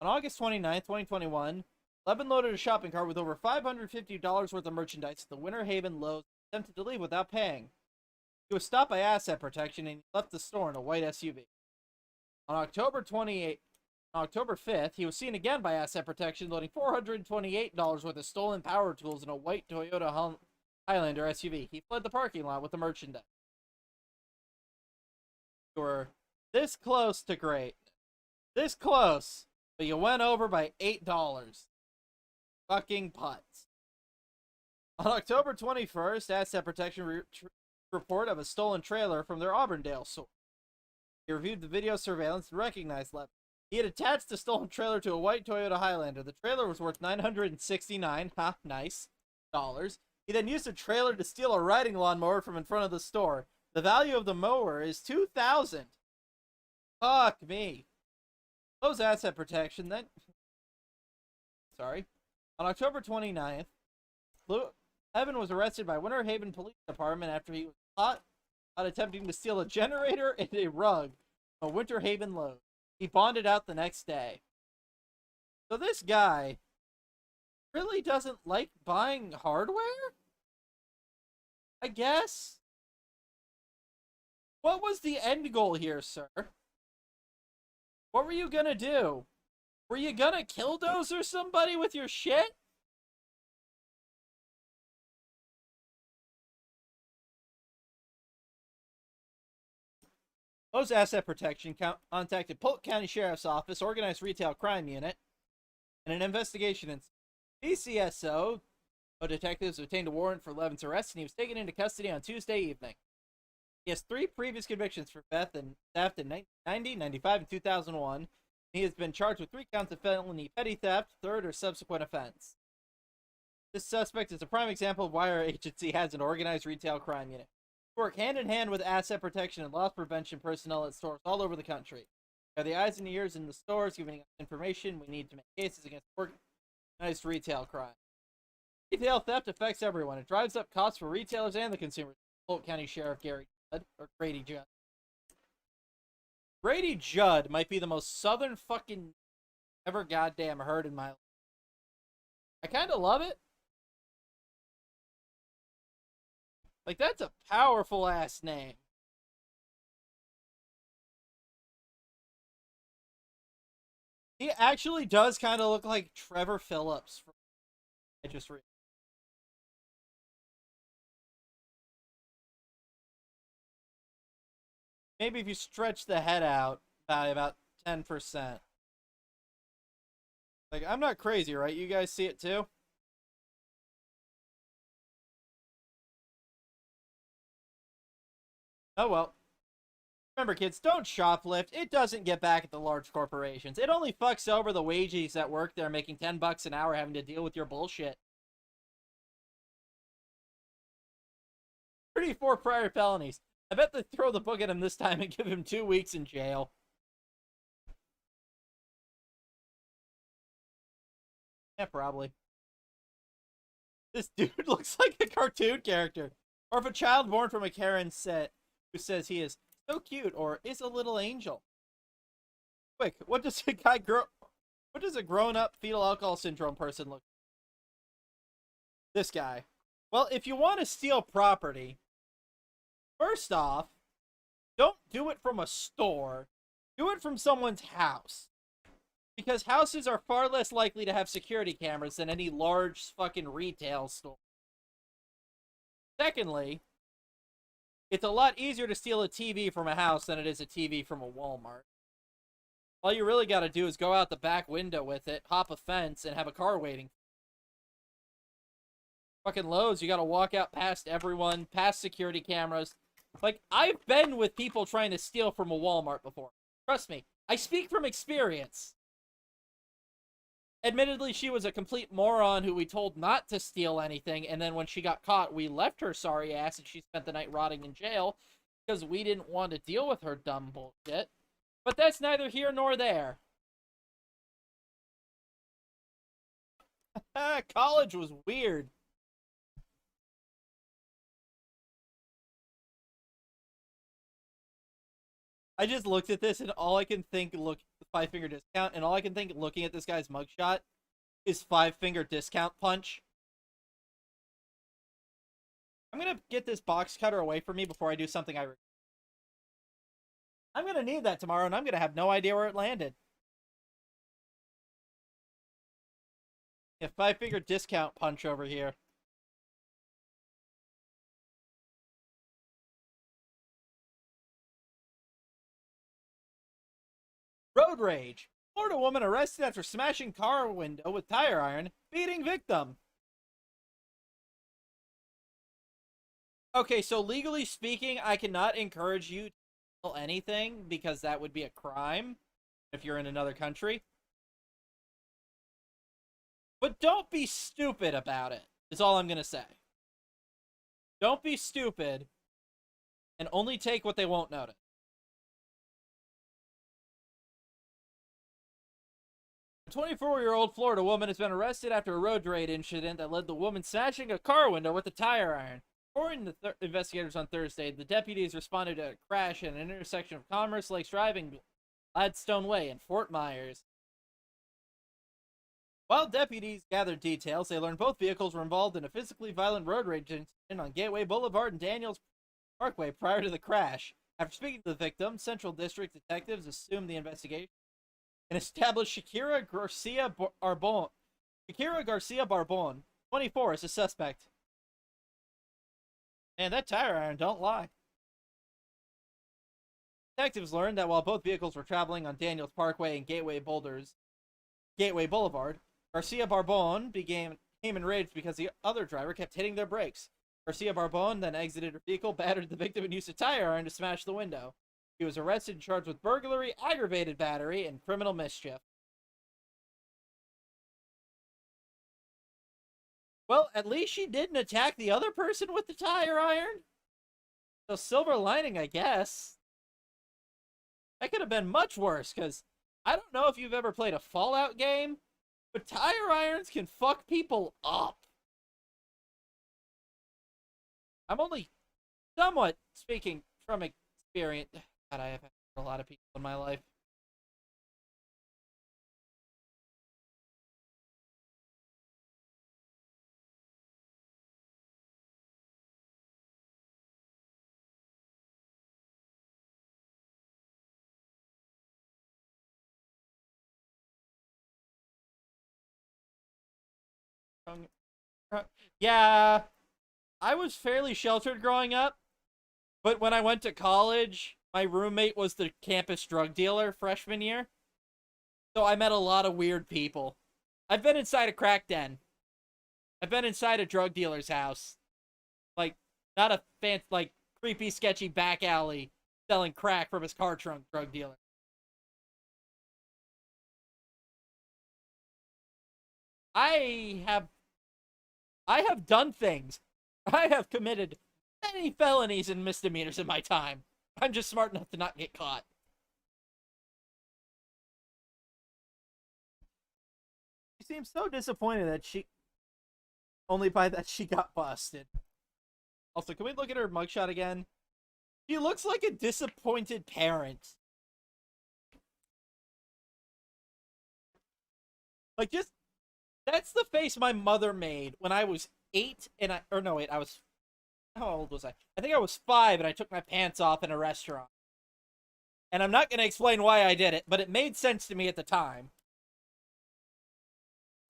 On August 29th, 2021, Levin loaded a shopping cart with over $550 worth of merchandise at the Winter Haven Lowe's and attempted to leave without paying. He was stopped by asset protection and left the store in a white SUV. On October 5th, he was seen again by asset protection loading $428 worth of stolen power tools in a white Toyota Highlander SUV. He fled the parking lot with the merchandise. You were this close to great. This close, but you went over by $8. Fucking putts. On October 21st, asset protection report of a stolen trailer from their Auburndale store. He reviewed the video surveillance and recognized Levin. He had attached the stolen trailer to a white Toyota Highlander. The trailer was worth $969, nice, dollars. He then used the trailer to steal a riding lawnmower from in front of the store. The value of the mower is $2,000. Fuck me. Lowe's asset protection then. Sorry. On October 29th, Evan was arrested by Winter Haven Police Department after he was caught attempting to steal a generator and a rug from a Winter Haven Lowe's. He bonded out the next day. So this guy really doesn't like buying hardware? I guess? What was the end goal here, sir? What were you gonna do? Were you gonna killdozer somebody with your shit? Lowe's Asset Protection contacted Polk County Sheriff's Office, Organized Retail Crime Unit, and an investigation in PCSO detectives obtained a warrant for Levin's arrest, and he was taken into custody on Tuesday evening. He has 3 previous convictions for theft in 1990, 95, and 2001. He has been charged with 3 counts of felony petty theft, third or subsequent offense. This suspect is a prime example of why our agency has an organized retail crime unit. We work hand in hand with asset protection and loss prevention personnel at stores all over the country. We have the eyes and ears in the stores giving us information we need to make cases against organized retail crime. Retail theft affects everyone. It drives up costs for retailers and the consumers. Polk County Sheriff Grady Judd. Grady Judd might be the most southern fucking ever goddamn heard in my life. I kind of love it. Like, that's a powerful ass name. He actually does kind of look like Trevor Phillips. I just read. Maybe if you stretch the head out by about 10%. Like, I'm not crazy, right? You guys see it too? Oh well. Remember, kids, don't shoplift. It doesn't get back at the large corporations. It only fucks over the wages that work there making $10 an hour having to deal with your bullshit. 34 prior felonies. I bet they throw the book at him this time and give him 2 weeks in jail. Yeah, probably. This dude looks like a cartoon character. Or if a child born from a Karen set who says he is so cute or is a little angel. Quick, what does a grown-up fetal alcohol syndrome person look like? This guy. Well, if you want to steal property, first off, don't do it from a store. Do it from someone's house. Because houses are far less likely to have security cameras than any large fucking retail store. Secondly, it's a lot easier to steal a TV from a house than it is a TV from a Walmart. All you really gotta do is go out the back window with it, hop a fence, and have a car waiting. Fucking Lowe's, you gotta walk out past everyone, past security cameras. Like, I've been with people trying to steal from a Walmart before. Trust me, I speak from experience. Admittedly, she was a complete moron who we told not to steal anything, and then when she got caught, we left her sorry ass, and she spent the night rotting in jail because we didn't want to deal with her dumb bullshit. But that's neither here nor there. College was weird. I just looked at this, and all I can think, look, 5-finger discount, and all I can think looking at this guy's mugshot is 5-finger discount punch. I'm gonna get this box cutter away from me before I do something I'm gonna need that tomorrow, and I'm gonna have no idea where it landed. Yeah, 5-finger discount punch over here. Road rage. Florida woman arrested after smashing car window with tire iron, beating victim. Okay, so legally speaking, I cannot encourage you to steal anything because that would be a crime if you're in another country. But don't be stupid about it, is all I'm going to say. Don't be stupid and only take what they won't notice. A 24-year-old Florida woman has been arrested after a road rage incident that led the woman smashing a car window with a tire iron. According to investigators on Thursday, the deputies responded to a crash at an intersection of Commerce Lakes Driving, Gladstone Way, and Fort Myers. While deputies gathered details, they learned both vehicles were involved in a physically violent road rage incident on Gateway Boulevard and Daniels Parkway prior to the crash. After speaking to the victim, Central District detectives assumed the investigation and established Shakira Garcia Barbon, 24, as a suspect. Man, that tire iron don't lie. Detectives learned that while both vehicles were traveling on Daniels Parkway and Gateway Boulevard, Garcia Barbon became enraged because the other driver kept hitting their brakes. Garcia Barbon then exited her vehicle, battered the victim, and used a tire iron to smash the window. He was arrested and charged with burglary, aggravated battery, and criminal mischief. Well, at least she didn't attack the other person with the tire iron. So silver lining, I guess. That could have been much worse, because I don't know if you've ever played a Fallout game, but tire irons can fuck people up. I'm only somewhat speaking from experience. God, I have had a lot of people in my life. Yeah, I was fairly sheltered growing up, but when I went to college, my roommate was the campus drug dealer freshman year. So I met a lot of weird people. I've been inside a crack den. I've been inside a drug dealer's house. Like, not a fancy, like, creepy, sketchy back alley selling crack from his car trunk drug dealer. I have done things. I have committed many felonies and misdemeanors in my time. I'm just smart enough to not get caught. She seems so disappointed that she got busted. Also, can we look at her mugshot again? She looks like a disappointed parent. Like, just, that's the face my mother made when I was 8 and I was, how old was I? I think I was 5 and I took my pants off in a restaurant. And I'm not going to explain why I did it, but it made sense to me at the time.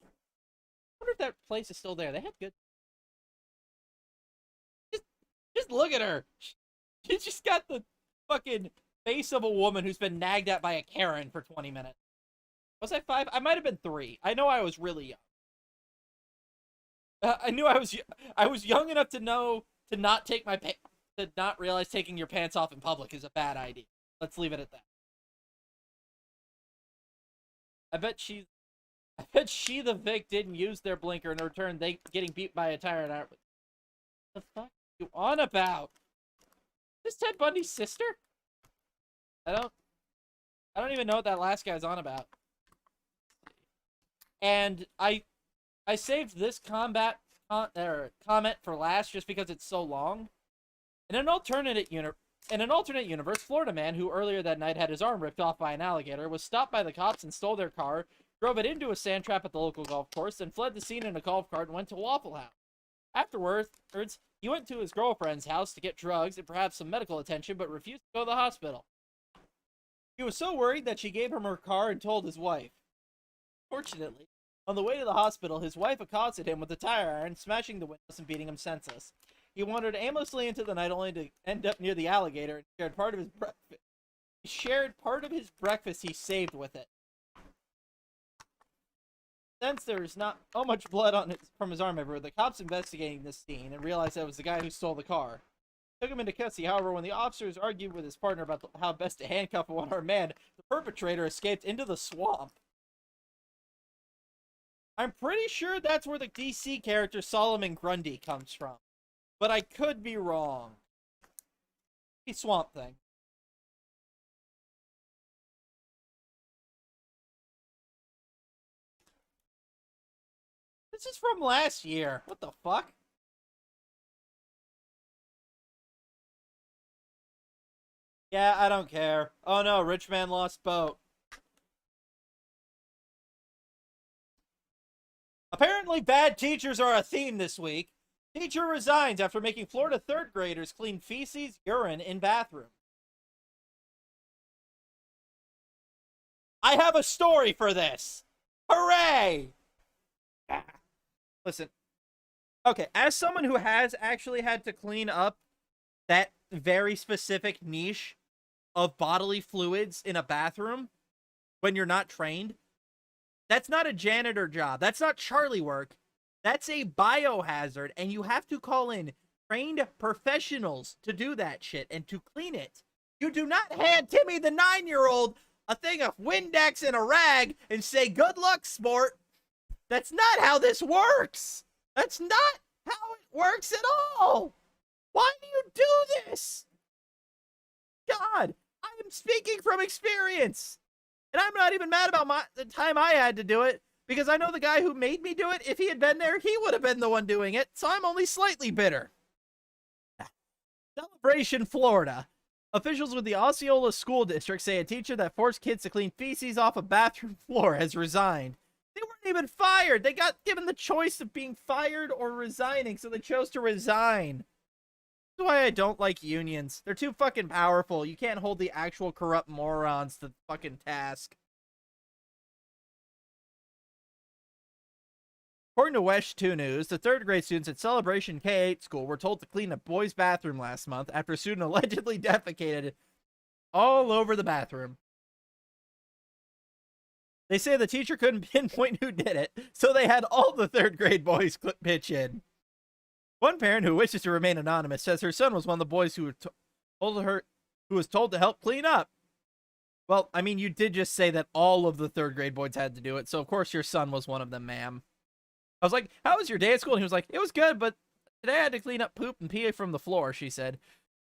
I wonder if that place is still there. They had good. Just look at her. She just got the fucking face of a woman who's been nagged at by a Karen for 20 minutes. Was I 5? I might have been 3. I know I was really young. I knew I was young enough to know to not take to not realize taking your pants off in public is a bad idea. Let's leave it at that. I bet she the Vic didn't use their blinker and in return they getting beat by a tire. And what the fuck are you on about? Is this Ted Bundy's sister? I don't even know what that last guy's on about. And I saved this comment for last just because it's so long. In an alternate universe, Florida man who earlier that night had his arm ripped off by an alligator was stopped by the cops and stole their car, drove it into a sand trap at the local golf course, then fled the scene in a golf cart and went to Waffle House. Afterwards, he went to his girlfriend's house to get drugs and perhaps some medical attention, but refused to go to the hospital. He was so worried that she gave him her car and told his wife. Fortunately, on the way to the hospital, his wife accosted him with a tire iron, smashing the windows and beating him senseless. He wandered aimlessly into the night only to end up near the alligator and shared part of his breakfast. He shared part of his breakfast he saved with it. Since there's not much blood from his arm everywhere, the cops investigating this scene and realized that it was the guy who stole the car. Took him into custody. However, when the officers argued with his partner about how best to handcuff a one-armed man, the perpetrator escaped into the swamp. I'm pretty sure that's where the DC character Solomon Grundy comes from, but I could be wrong. The Swamp Thing. This is from last year. What the fuck? Yeah, I don't care. Oh no, rich man lost boat. Apparently bad teachers are a theme this week. Teacher resigns after making Florida third graders clean feces, urine in bathroom. I have a story for this. Hooray! Listen. Okay, as someone who has actually had to clean up that very specific niche of bodily fluids in a bathroom when you're not trained, that's not a janitor job. That's not Charlie work. That's a biohazard, and you have to call in trained professionals to do that shit and to clean it. You do not hand Timmy the 9-year-old a thing of Windex and a rag and say, good luck, sport. That's not how this works. That's not how it works at all. Why do you do this? God, I am speaking from experience. And I'm not even mad about the time I had to do it, because I know the guy who made me do it, if he had been there, he would have been the one doing it, so I'm only slightly bitter. Celebration, Florida. Officials with the Osceola School District say a teacher that forced kids to clean feces off a bathroom floor has resigned. They weren't even fired. They got given the choice of being fired or resigning, so they chose to resign. That's why I don't like unions. They're too fucking powerful. You can't hold the actual corrupt morons to the fucking task. According to Wesh 2 News, the third grade students at Celebration K-8 school were told to clean a boys' bathroom last month after a student allegedly defecated all over the bathroom. They say the teacher couldn't pinpoint who did it, so they had all the third grade boys pitch in. One parent who wishes to remain anonymous says her son was one of the boys who was told to help clean up. Well, I mean, you did just say that all of the third grade boys had to do it, so of course your son was one of them, ma'am. I was like, how was your day at school? And he was like, it was good, but today I had to clean up poop and pee from the floor, she said.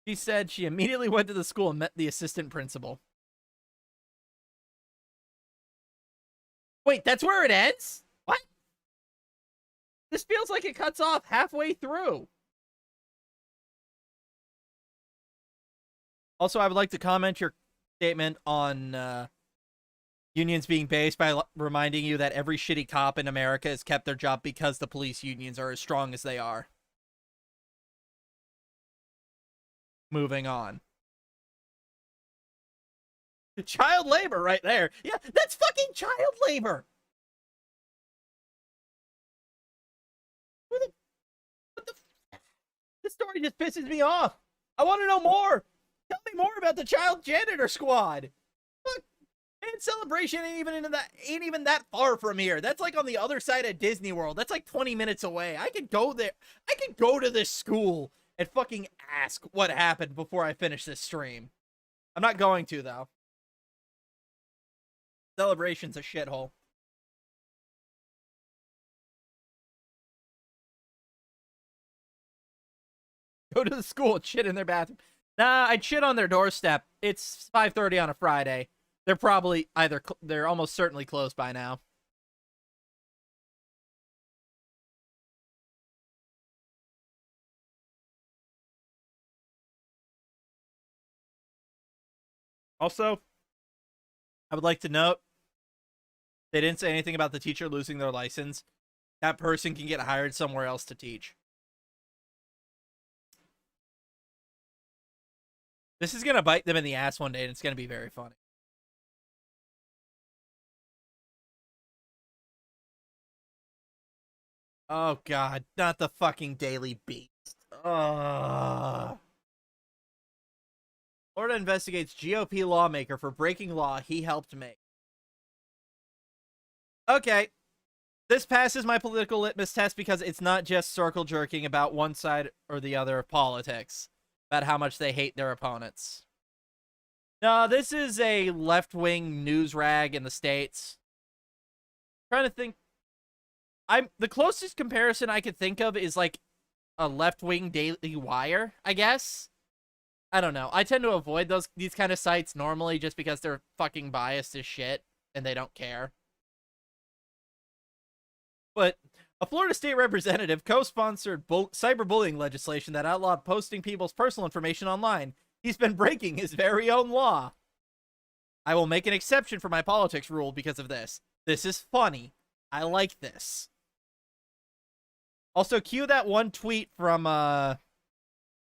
She said she immediately went to the school and met the assistant principal. Wait, that's where it ends? What? This feels like it cuts off halfway through. Also, I would like to comment your statement on unions being based by reminding you that every shitty cop in America has kept their job because the police unions are as strong as they are. Moving on. Child labor right there. Yeah, that's fucking child labor. This story just pisses me off. I want to know more. Tell me more about the child janitor squad. Look, man, Celebration ain't even that far from here. That's like on the other side of Disney World. That's like 20 minutes away. I could go there. I could go to this school and fucking ask what happened before I finish this stream. I'm not going to, though. Celebration's a shithole. Go to the school and shit in their bathroom. Nah, I'd shit on their doorstep. It's 5:30 on a Friday. They're probably they're almost certainly closed by now. Also, I would like to note, they didn't say anything about the teacher losing their license. That person can get hired somewhere else to teach. This is going to bite them in the ass one day, and it's going to be very funny. Oh, God. Not the fucking Daily Beast. Florida investigates GOP lawmaker for breaking law he helped make. Okay. This passes my political litmus test because it's not just circle jerking about one side or the other of politics, about how much they hate their opponents. No, this is a left-wing news rag in the States. I'm trying to think. The closest comparison I could think of is like a left-wing Daily Wire, I guess. I don't know. I tend to avoid these kind of sites normally just because they're fucking biased as shit and they don't care. But a Florida state representative co-sponsored cyberbullying legislation that outlawed posting people's personal information online. He's been breaking his very own law. I will make an exception for my politics rule because of this. This is funny. I like this. Also, cue that one tweet from,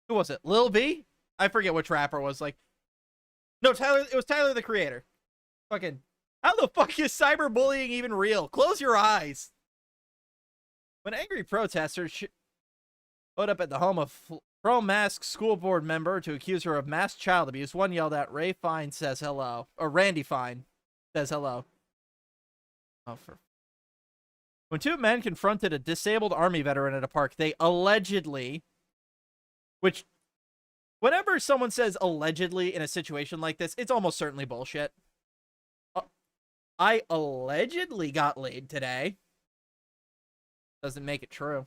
who was it? Lil B? I forget which rapper it was. Like, no, Tyler. It was Tyler, the Creator. Fucking, how the fuck is cyberbullying even real? Close your eyes. When angry protesters showed up at the home of pro-mask school board member to accuse her of mass child abuse, one yelled out, "Ray Fine says hello," or Randy Fine says hello. Oh, when two men confronted a disabled Army veteran at a park, they allegedly, which, whenever someone says allegedly in a situation like this, it's almost certainly bullshit. I allegedly got laid today. Doesn't make it true.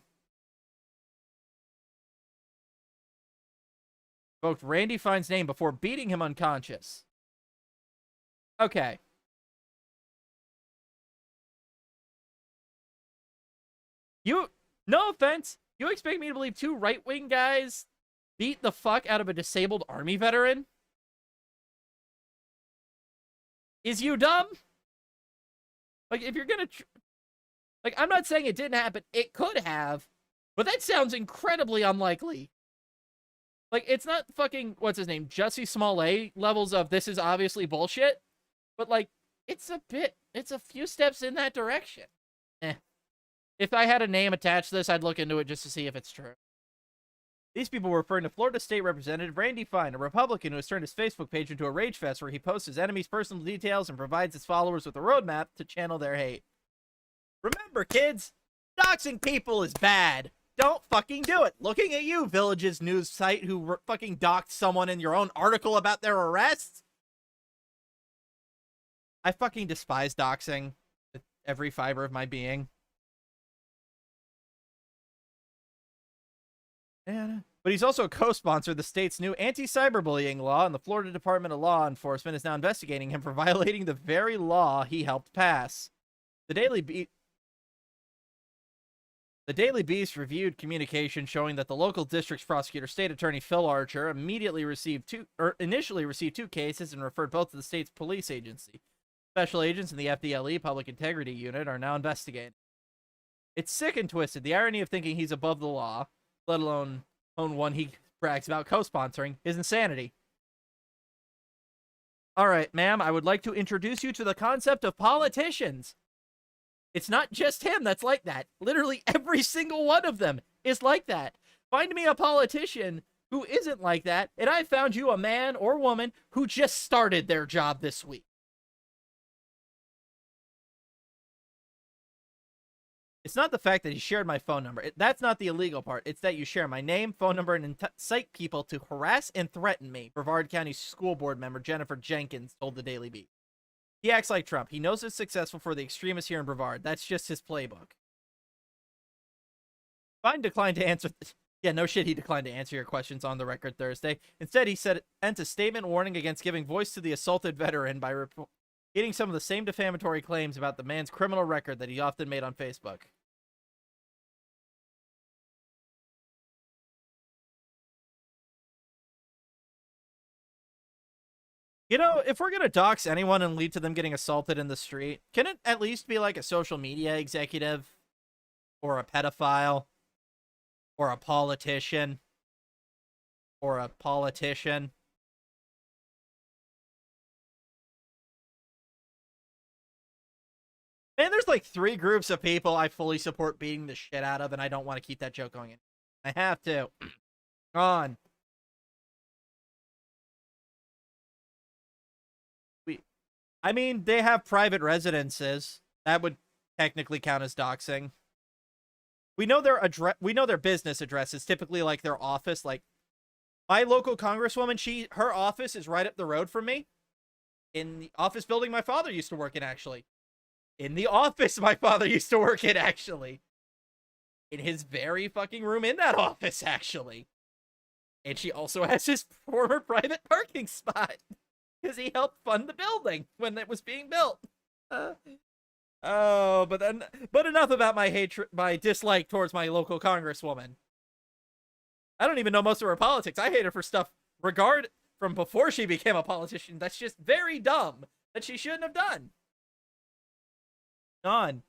Invoked Randy Fine's name before beating him unconscious. Okay. No offense, you expect me to believe two right-wing guys beat the fuck out of a disabled Army veteran? Is you dumb? Like, if you're gonna... Like, I'm not saying it didn't happen. It could have. But that sounds incredibly unlikely. Like, it's not fucking, what's his name, Jussie Smollett levels of this is obviously bullshit. But, like, it's a few steps in that direction. If I had a name attached to this, I'd look into it just to see if it's true. These people were referring to Florida State Representative Randy Fine, a Republican who has turned his Facebook page into a rage fest where he posts his enemies' personal details and provides his followers with a roadmap to channel their hate. Remember, kids, doxing people is bad. Don't fucking do it. Looking at you, Village's news site who fucking doxed someone in your own article about their arrest. I fucking despise doxing with every fiber of my being. But he's also a co-sponsor of the state's new anti-cyberbullying law, and the Florida Department of Law Enforcement is now investigating him for violating the very law he helped pass. The Daily Beast reviewed communication showing that the local district's prosecutor, State Attorney Phil Archer, initially received two cases and referred both to the state's police agency. Special agents in the FDLE Public Integrity Unit are now investigating. It's sick and twisted. The irony of thinking he's above the law, let alone own one he brags about co-sponsoring, is insanity. All right, ma'am, I would like to introduce you to the concept of politicians. It's not just him that's like that. Literally every single one of them is like that. Find me a politician who isn't like that, and I found you a man or woman who just started their job this week. It's not the fact that he shared my phone number. That's not the illegal part. It's that you share my name, phone number, and incite people to harass and threaten me, Brevard County School Board member Jennifer Jenkins told the Daily Beast. He acts like Trump. He knows it's successful for the extremists here in Brevard. That's just his playbook. Fine declined to answer... Yeah, no shit, he declined to answer your questions on the record Thursday. Instead, he sent a statement warning against giving voice to the assaulted veteran by getting some of the same defamatory claims about the man's criminal record that he often made on Facebook. You know, if we're going to dox anyone and lead to them getting assaulted in the street, can it at least be like a social media executive or a pedophile or a politician or a politician? Man, there's like 3 groups of people I fully support beating the shit out of, and I don't want to keep that joke going in. I have to. On. I mean, they have private residences. That would technically count as doxing. We know their business addresses, typically like their office. Like my local congresswoman, her office is right up the road from me. In the office building my father used to work in, actually. In the office my father used to work in, actually. In his very fucking room in that office, actually. And she also has his former private parking spot. Because he helped fund the building when it was being built. But enough about my dislike towards my local congresswoman. I don't even know most of her politics. I hate her for stuff from before she became a politician. That's just very dumb that she shouldn't have done. On.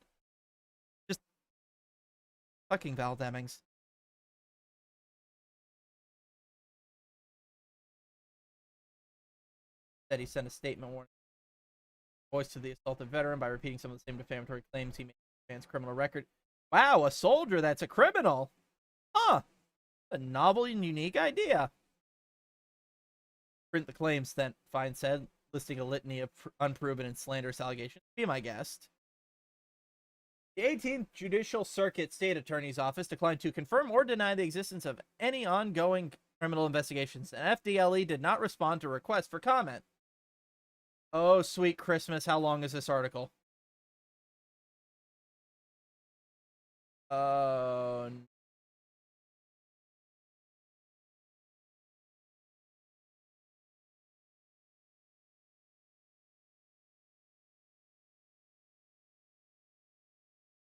Just fucking Val Demings. That he sent a statement warning voice to the assaulted veteran by repeating some of the same defamatory claims he made in the man's criminal record. Wow, a soldier that's a criminal. Huh. A novel and unique idea. Print the claims, then Fine said, listing a litany of unproven and slanderous allegations. Be my guest. The 18th Judicial Circuit State Attorney's Office declined to confirm or deny the existence of any ongoing criminal investigations, and FDLE did not respond to requests for comment. Oh, sweet Christmas. How long is this article? Oh,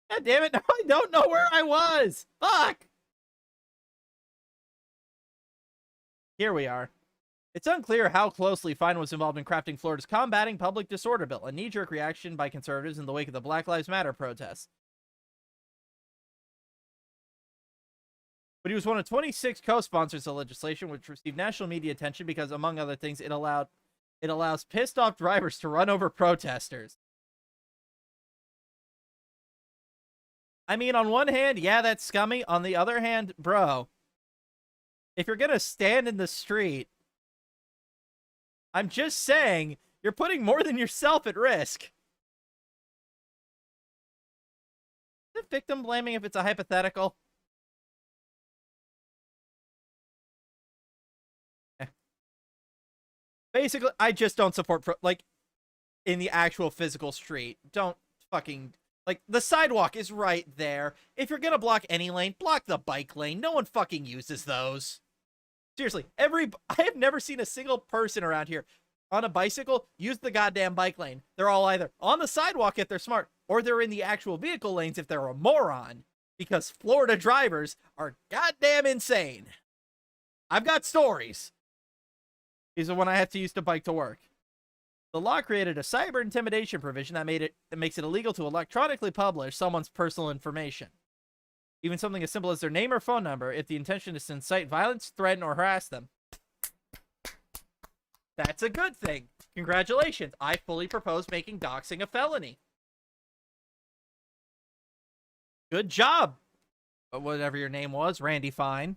God damn it. No, I don't know where I was. Fuck. Here we are. It's unclear how closely Fine was involved in crafting Florida's Combating Public Disorder Bill, a knee-jerk reaction by conservatives in the wake of the Black Lives Matter protests. But he was one of 26 co-sponsors of legislation, which received national media attention because, among other things, it allows pissed-off drivers to run over protesters. I mean, on one hand, yeah, that's scummy. On the other hand, bro, if you're gonna stand in the street, I'm just saying you're putting more than yourself at risk. Is it victim blaming if it's a hypothetical? Basically, I just don't support like in the actual physical street. Don't fucking like the sidewalk is right there. If you're gonna block any lane, block the bike lane. No one fucking uses those. Seriously, I have never seen a single person around here on a bicycle use the goddamn bike lane. They're all either on the sidewalk if they're smart, or they're in the actual vehicle lanes if they're a moron. Because Florida drivers are goddamn insane. I've got stories. These are when I have to use the bike to work. The law created a cyber intimidation provision that makes it illegal to electronically publish someone's personal information. Even something as simple as their name or phone number, if the intention is to incite violence, threaten, or harass them. That's a good thing. Congratulations. I fully propose making doxing a felony. Good job. Whatever your name was, Randy Fine.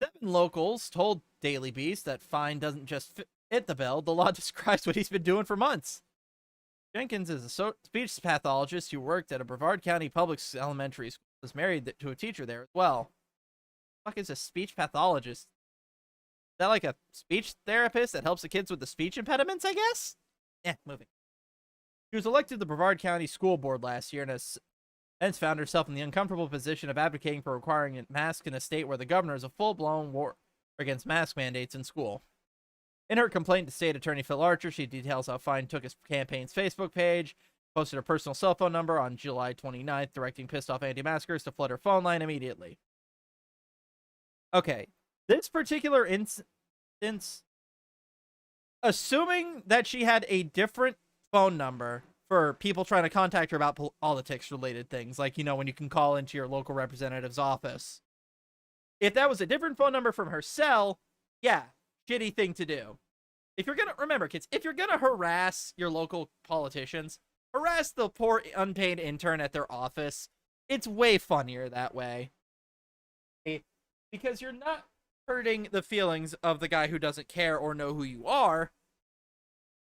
7 locals told Daily Beast that Fine doesn't just hit the bill. The law describes what he's been doing for months. Jenkins is a speech pathologist who worked at a Brevard County public elementary school. Was married to a teacher there as well. What the fuck is a speech pathologist? Is that like a speech therapist that helps the kids with the speech impediments, I guess? Moving. She was elected to the Brevard County School Board last year and has hence found herself in the uncomfortable position of advocating for requiring a mask in a state where the governor is a full-blown war against mask mandates in school. In her complaint to State Attorney Phil Archer, she details how Fine took his campaign's Facebook page, posted her personal cell phone number on July 29th, directing pissed-off anti-maskers to flood her phone line immediately. Okay, this particular instance, assuming that she had a different phone number for people trying to contact her about politics-related things, like, you know, when you can call into your local representative's office. If that was a different phone number from her cell, yeah, shitty thing to do. If you're gonna, remember, kids, if you're gonna harass your local politicians, harass the poor unpaid intern at their office. It's way funnier that way. Because you're not hurting the feelings of the guy who doesn't care or know who you are.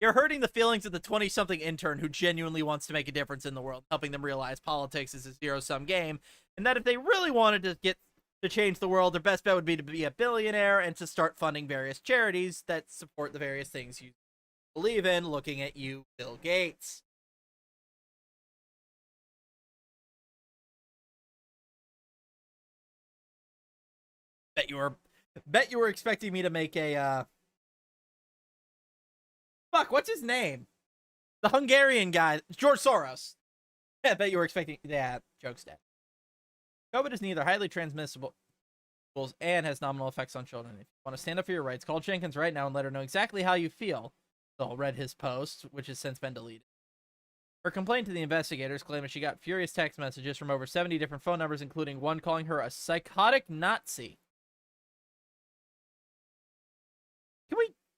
You're hurting the feelings of the 20-something intern who genuinely wants to make a difference in the world, helping them realize politics is a zero-sum game, and that if they really wanted to get to change the world, their best bet would be to be a billionaire and to start funding various charities that support the various things you believe in, looking at you, Bill Gates. Bet you were expecting me to make a, fuck, what's his name? The Hungarian guy, George Soros. I bet you were expecting, yeah, joke's dead. COVID is neither highly transmissible and has nominal effects on children. If you want to stand up for your rights, call Jenkins right now and let her know exactly how you feel. So read his post, which has since been deleted. Her complaint to the investigators claiming she got furious text messages from over 70 different phone numbers, including one calling her a psychotic Nazi.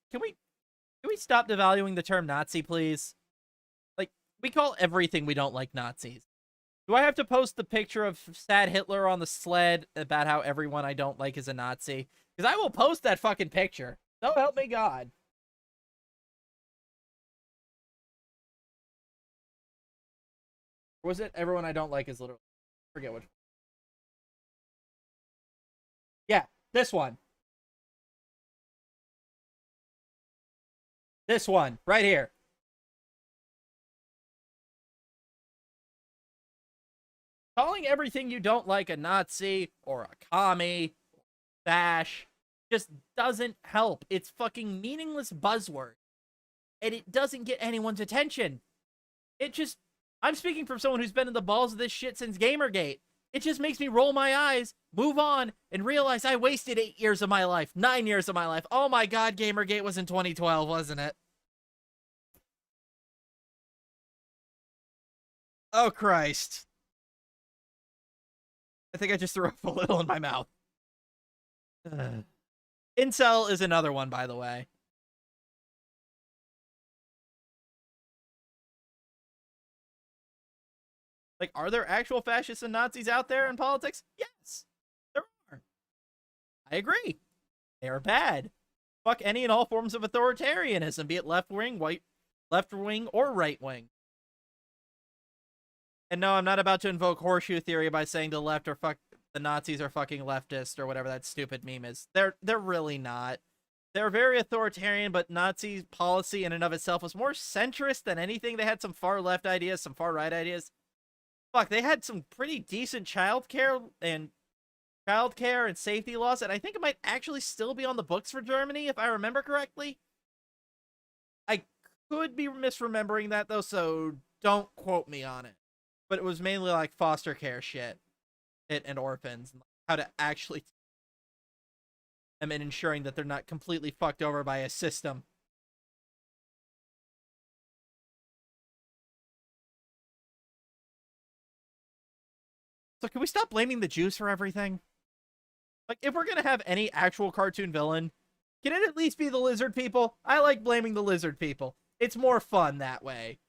Can we stop devaluing the term Nazi, please? Like, we call everything we don't like Nazis. Do I have to post the picture of sad Hitler on the sled about how everyone I don't like is a Nazi? Because I will post that fucking picture. So help me God. Or was it everyone I don't like is literally... forget which. Yeah, this one. This one, right here. Calling everything you don't like a Nazi or a commie, bash, just doesn't help. It's fucking meaningless buzzword. And it doesn't get anyone's attention. It just... I'm speaking from someone who's been in the balls of this shit since Gamergate. It just makes me roll my eyes, move on, and realize I wasted 8 years of my life, 9 years of my life. Oh my God, Gamergate was in 2012, wasn't it? Oh, Christ. I think I just threw up a little in my mouth. Incel is another one, by the way. Like, are there actual fascists and Nazis out there in politics? Yes, there are. I agree. They are bad. Fuck any and all forms of authoritarianism, be it left wing, or right wing. And no, I'm not about to invoke horseshoe theory by saying the left or the Nazis are fucking leftist or whatever that stupid meme is. They're really not. They're very authoritarian, but Nazi policy in and of itself was more centrist than anything. They had some far left ideas, some far right ideas. Fuck, they had some pretty decent childcare and safety laws, and I think it might actually still be on the books for Germany, if I remember correctly. I could be misremembering that, though, so don't quote me on it. But it was mainly like foster care shit and orphans, and how to actually and ensuring that they're not completely fucked over by a system. So can we stop blaming the Jews for everything? Like, if we're gonna have any actual cartoon villain, can it at least be the lizard people? I like blaming the lizard people. It's more fun that way.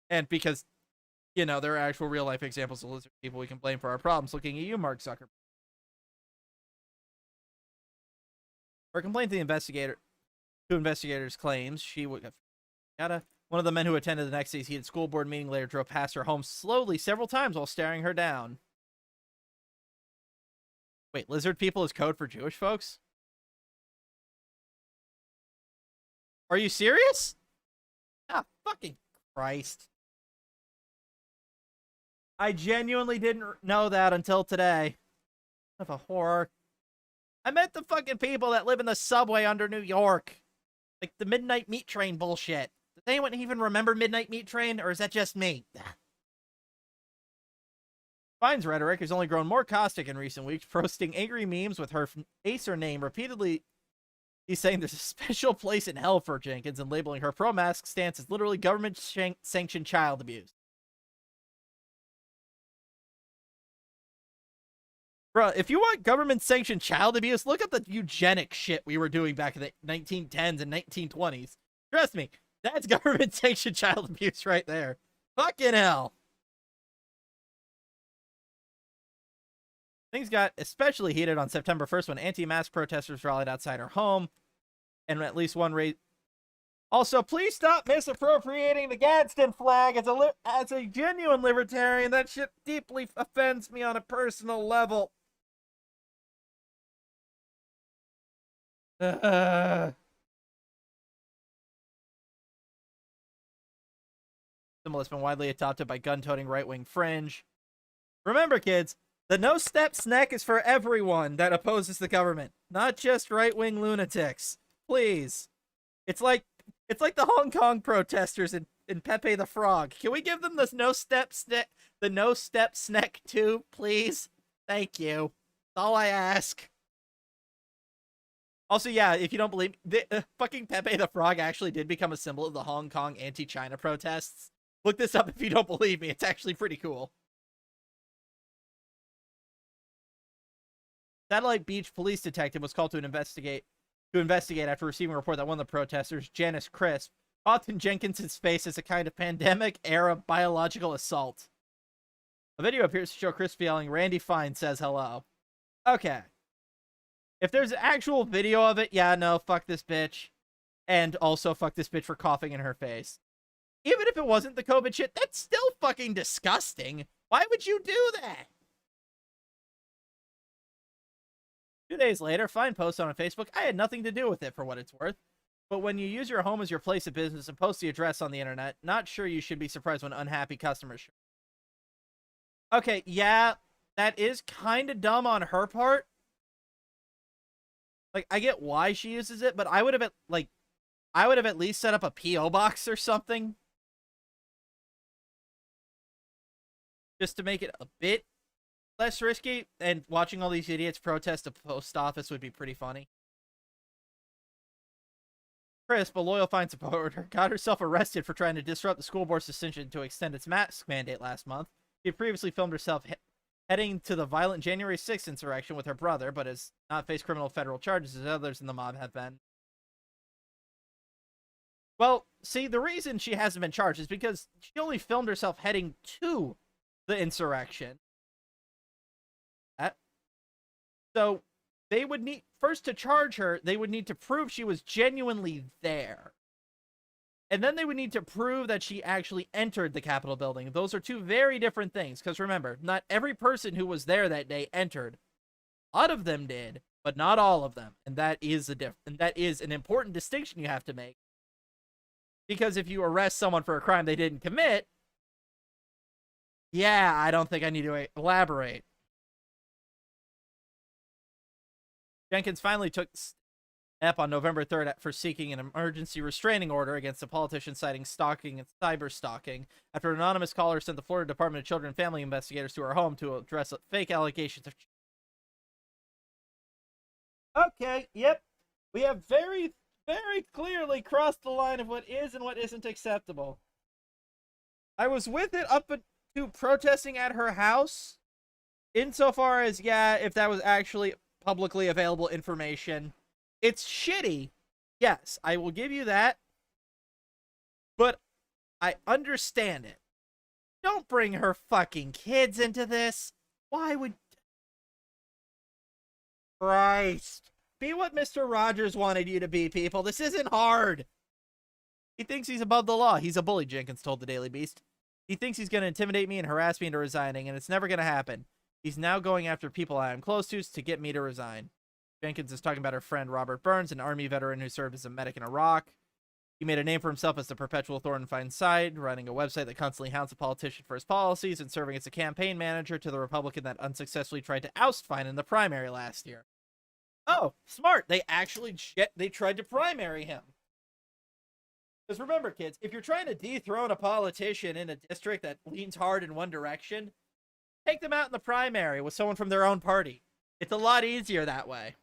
And because, you know, there are actual real-life examples of lizard people we can blame for our problems. Looking at you, Mark Zuckerberg. Her complaint to the investigators claims she would have one of the men who attended the next day's heated school board meeting later drove past her home slowly several times while staring her down. Wait, lizard people is code for Jewish folks? Are you serious? Ah, fucking Christ. I genuinely didn't know that until today. What a horror. I meant the fucking people that live in the subway under New York. Like the Midnight Meat Train bullshit. Does anyone even remember Midnight Meat Train, or is that just me? Fine's rhetoric has only grown more caustic in recent weeks, posting angry memes with her Acer name repeatedly. He's saying there's a special place in hell for Jenkins and labeling her pro-mask stance as literally government-sanctioned child abuse. Bruh, if you want government-sanctioned child abuse, look at the eugenic shit we were doing back in the 1910s and 1920s. Trust me, that's government-sanctioned child abuse right there. Fucking hell. Things got especially heated on September 1st when anti-mask protesters rallied outside her home, and at least one raised. Also, please stop misappropriating the Gadsden flag. As a genuine libertarian, that shit deeply offends me on a personal level. Symbol has been widely adopted by gun-toting right-wing fringe. Remember, kids, the no-step snack is for everyone that opposes the government, not just right-wing lunatics. Please. It's like the Hong Kong protesters in Pepe the Frog. Can we give them this no-step snack too, please? Thank you. That's all I ask. Also, yeah, if you don't believe, fucking Pepe the Frog actually did become a symbol of the Hong Kong anti-China protests. Look this up if you don't believe me. It's actually pretty cool. Satellite Beach police detective was called to investigate after receiving a report that one of the protesters, Janice Crisp, caught in Jenkins' face as a kind of pandemic-era biological assault. A video appears to show Crisp yelling, "Randy Fine says hello." Okay. If there's an actual video of it, yeah, no, fuck this bitch. And also fuck this bitch for coughing in her face. Even if it wasn't the COVID shit, that's still fucking disgusting. Why would you do that? 2 days later, Fine posted on Facebook, "I had nothing to do with it for what it's worth. But when you use your home as your place of business and post the address on the internet, not sure you should be surprised when unhappy customers." Okay, yeah, that is kind of dumb on her part. Like, I get why she uses it, but I would have at least set up a P.O. box or something. Just to make it a bit less risky, and watching all these idiots protest a post office would be pretty funny. Crisp, a loyal Fine supporter, got herself arrested for trying to disrupt the school board's decision to extend its mask mandate last month. She had previously filmed herself heading to the violent January 6th insurrection with her brother, but has not faced criminal federal charges as others in the mob have been. Well, see, the reason she hasn't been charged is because she only filmed herself heading to the insurrection. So they would need, first to charge her, they would need to prove she was genuinely there. And then they would need to prove that she actually entered the Capitol building. Those are two very different things. Because remember, not every person who was there that day entered. A lot of them did, but not all of them. And that is an important distinction you have to make. Because if you arrest someone for a crime they didn't commit, yeah, I don't think I need to elaborate. Jenkins finally took step on November 3rd for seeking an emergency restraining order against a politician citing stalking and cyber stalking after an anonymous caller sent the Florida Department of Children and Family investigators to her home to address fake allegations of... Okay, yep. We have very, very clearly crossed the line of what is and what isn't acceptable. I was with it up to protesting at her house, insofar as, yeah, if that was actually publicly available information. It's shitty. Yes, I will give you that. But I understand it. Don't bring her fucking kids into this. Why would... Christ. Be what Mr. Rogers wanted you to be, people. This isn't hard. He thinks he's above the law. He's a bully, Jenkins told the Daily Beast. He thinks he's going to intimidate me and harass me into resigning, and it's never going to happen. He's now going after people I am close to get me to resign. Jenkins is talking about her friend Robert Burns, an Army veteran who served as a medic in Iraq. He made a name for himself as the perpetual thorn in Fine's side, running a website that constantly hounds a politician for his policies and serving as a campaign manager to the Republican that unsuccessfully tried to oust Fine in the primary last year. Oh, smart. They actually tried to primary him. Because remember, kids, if you're trying to dethrone a politician in a district that leans hard in one direction, take them out in the primary with someone from their own party. It's a lot easier that way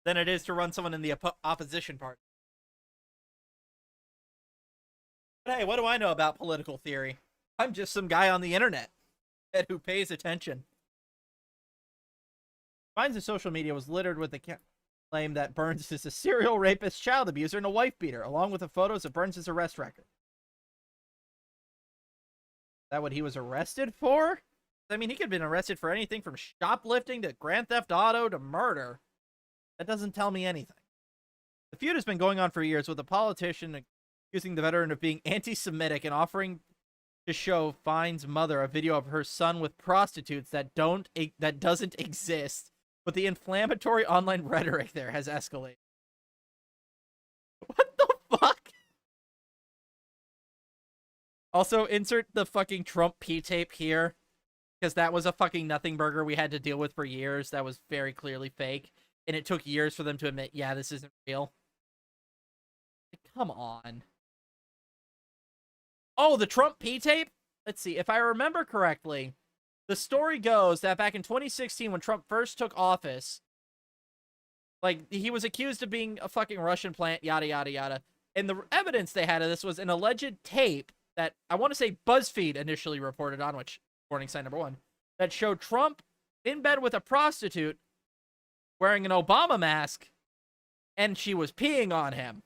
than it is to run someone in the opposition party. But hey, what do I know about political theory? I'm just some guy on the internet who pays attention. Fine's social media was littered with the claim that Burns is a serial rapist, child abuser, and a wife beater, along with the photos of Burns' arrest record. Is that what he was arrested for? I mean, he could have been arrested for anything from shoplifting to grand theft auto to murder. That doesn't tell me anything. The feud has been going on for years, with a politician accusing the veteran of being anti-Semitic and offering to show Fine's mother a video of her son with prostitutes that doesn't exist. But the inflammatory online rhetoric there has escalated. What the fuck? Also, insert the fucking Trump P-tape here. Because that was a fucking nothing burger we had to deal with for years. That was very clearly fake. And it took years for them to admit, yeah, this isn't real. Come on. Oh, the Trump P-tape? Let's see. If I remember correctly, the story goes that back in 2016, when Trump first took office, like, he was accused of being a fucking Russian plant, yada, yada, yada. And the evidence they had of this was an alleged tape that, I want to say BuzzFeed initially reported on, which, warning sign number one, that showed Trump in bed with a prostitute wearing an Obama mask, and she was peeing on him.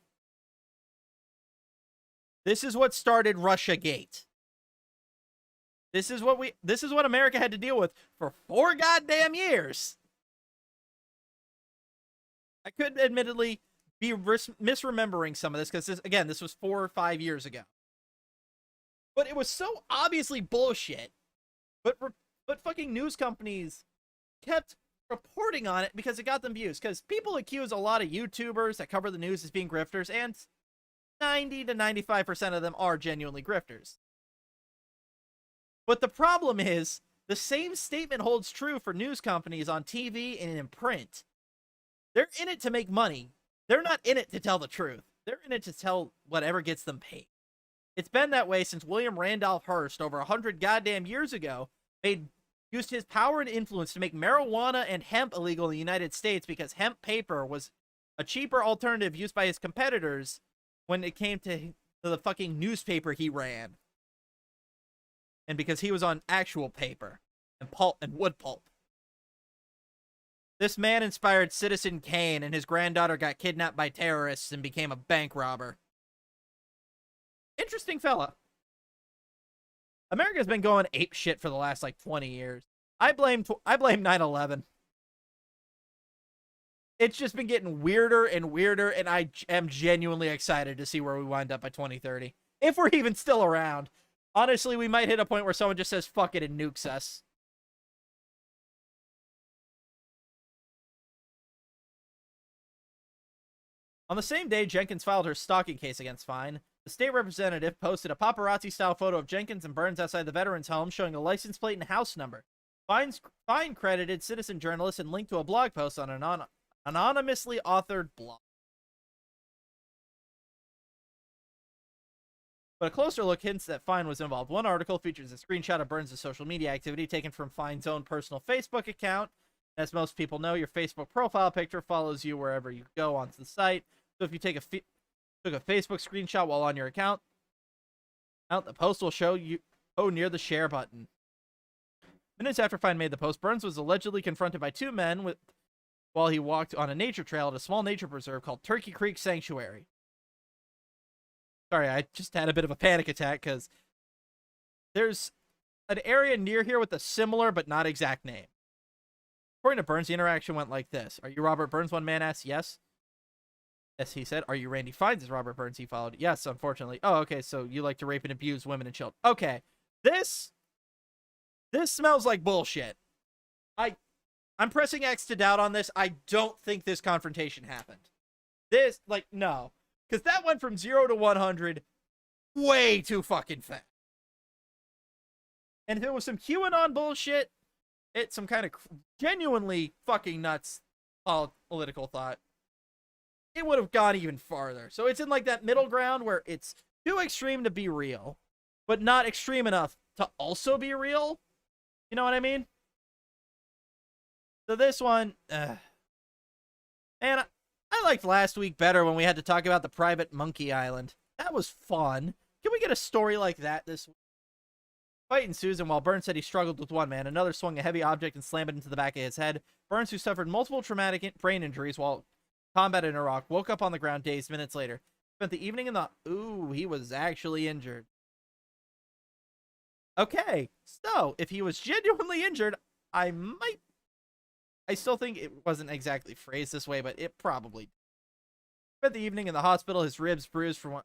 This is what started Russiagate. This is what America had to deal with for 4 goddamn years. I could admittedly be misremembering some of this because this was 4 or 5 years ago. But it was so obviously bullshit. But fucking news companies kept reporting on it because it got them views. Because people accuse a lot of YouTubers that cover the news as being grifters, and 90 to 95% of them are genuinely grifters. But the problem is, the same statement holds true for news companies on TV and in print. They're in it to make money. They're not in it to tell the truth. They're in it to tell whatever gets them paid. It's been that way since William Randolph Hearst, over 100 goddamn years ago, used his power and influence to make marijuana and hemp illegal in the United States because hemp paper was a cheaper alternative used by his competitors when it came to the fucking newspaper he ran. And because he was on actual paper and pulp and wood pulp. This man inspired Citizen Kane, and his granddaughter got kidnapped by terrorists and became a bank robber. Interesting fella. America's been going ape shit for the last, 20 years. I blame 9/11. it's just been getting weirder and weirder, and I am genuinely excited to see where we wind up by 2030. If we're even still around. Honestly, we might hit a point where someone just says fuck it and nukes us. On the same day Jenkins filed her stalking case against Fine, the state representative posted a paparazzi-style photo of Jenkins and Burns outside the veteran's home showing a license plate and house number. Fine credited citizen journalist and linked to a blog post on an anonymously authored blog. But a closer look hints that Fine was involved. One article features a screenshot of Burns' social media activity taken from Fine's own personal Facebook account. As most people know, your Facebook profile picture follows you wherever you go onto the site. So if you took a Facebook screenshot while on your account, the post will show you near the share button. Minutes after Fine made the post, Burns was allegedly confronted by two men while he walked on a nature trail at a small nature preserve called Turkey Creek Sanctuary. Sorry, I just had a bit of a panic attack because there's an area near here with a similar but not exact name. According to Burns, the interaction went like this. Are you Robert Burns? One man asked. Yes. Yes, he said. Are you Randy Fines? Is Robert Burns? He followed. Yes, unfortunately. Oh, okay, so you like to rape and abuse women and children. Okay. This smells like bullshit. I'm pressing X to doubt on this. I don't think this confrontation happened. No. Because that went from 0 to 100 way too fucking fast. And if it was some QAnon bullshit, it's some kind of genuinely fucking nuts political thought, it would have gone even farther. So it's in like that middle ground where it's too extreme to be real, but not extreme enough to also be real. You know what I mean? So this one, man, I liked last week better when we had to talk about the private monkey island. That was fun. Can we get a story like that this week? Fight ensues, and while Burns said he struggled with one man, another swung a heavy object and slammed it into the back of his head. Burns, who suffered multiple traumatic brain injuries while combat in Iraq, woke up on the ground dazed minutes later. Spent the evening in the... Ooh, he was actually injured. Okay, so if he was genuinely injured, I still think it wasn't exactly phrased this way, but it probably... Spent the evening in the hospital, his ribs bruised from what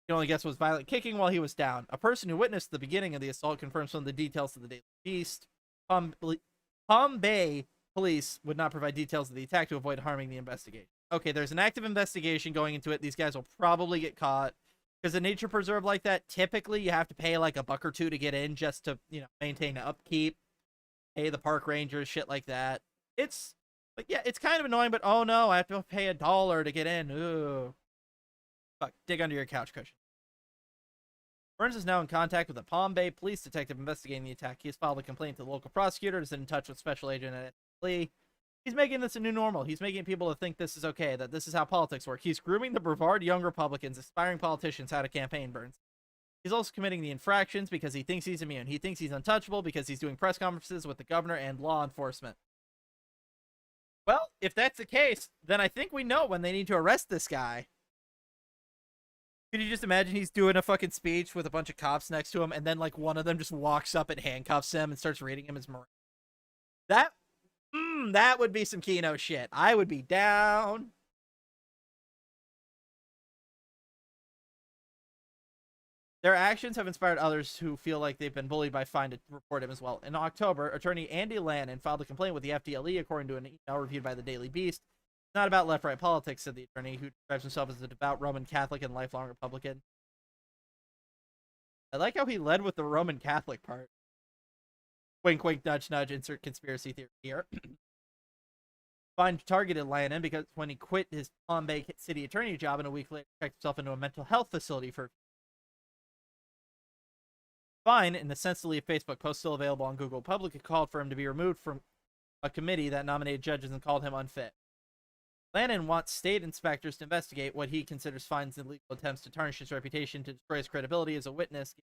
you can only guess was violent kicking while he was down. A person who witnessed the beginning of the assault confirms some of the details of the Daily Beast. Palm Bay police would not provide details of the attack to avoid harming the investigation. Okay, there's an active investigation going into it. These guys will probably get caught. Because a nature preserve like that, typically you have to pay like $1 or $2 to get in just to, maintain the upkeep. Pay the park rangers, shit like that. It's kind of annoying, but oh no, I have to pay $1 to get in. Ooh. Fuck, dig under your couch cushion. Burns is now in contact with a Palm Bay police detective investigating the attack. He has filed a complaint to the local prosecutor and is in touch with Special Agent Lee. He's making this a new normal. He's making people to think this is okay, that this is how politics work. He's grooming the bravard young Republicans, aspiring politicians how to campaign, Burns. He's also committing the infractions because he thinks he's immune. He thinks he's untouchable because he's doing press conferences with the governor and law enforcement. Well, if that's the case, then I think we know when they need to arrest this guy. Could you just imagine he's doing a fucking speech with a bunch of cops next to him, and then like one of them just walks up and handcuffs him and starts reading him his Marine? That would be some Kino shit. I would be down. Their actions have inspired others who feel like they've been bullied by Fine to report him as well. In October, attorney Andy Lannon filed a complaint with the FDLE, according to an email reviewed by the Daily Beast. It's not about left-right politics, said the attorney, who describes himself as a devout Roman Catholic and lifelong Republican. I like how he led with the Roman Catholic part. Wink, wink, nudge, nudge, insert conspiracy theory here. Fine targeted Lannon because when he quit his Palm Bay city attorney job and a week later checked himself into a mental health facility for... Fine, in the sense to leave Facebook post still available on Google, publicly called for him to be removed from a committee that nominated judges and called him unfit. Lannon wants state inspectors to investigate what he considers Fine's illegal attempts to tarnish his reputation, to destroy his credibility as a witness,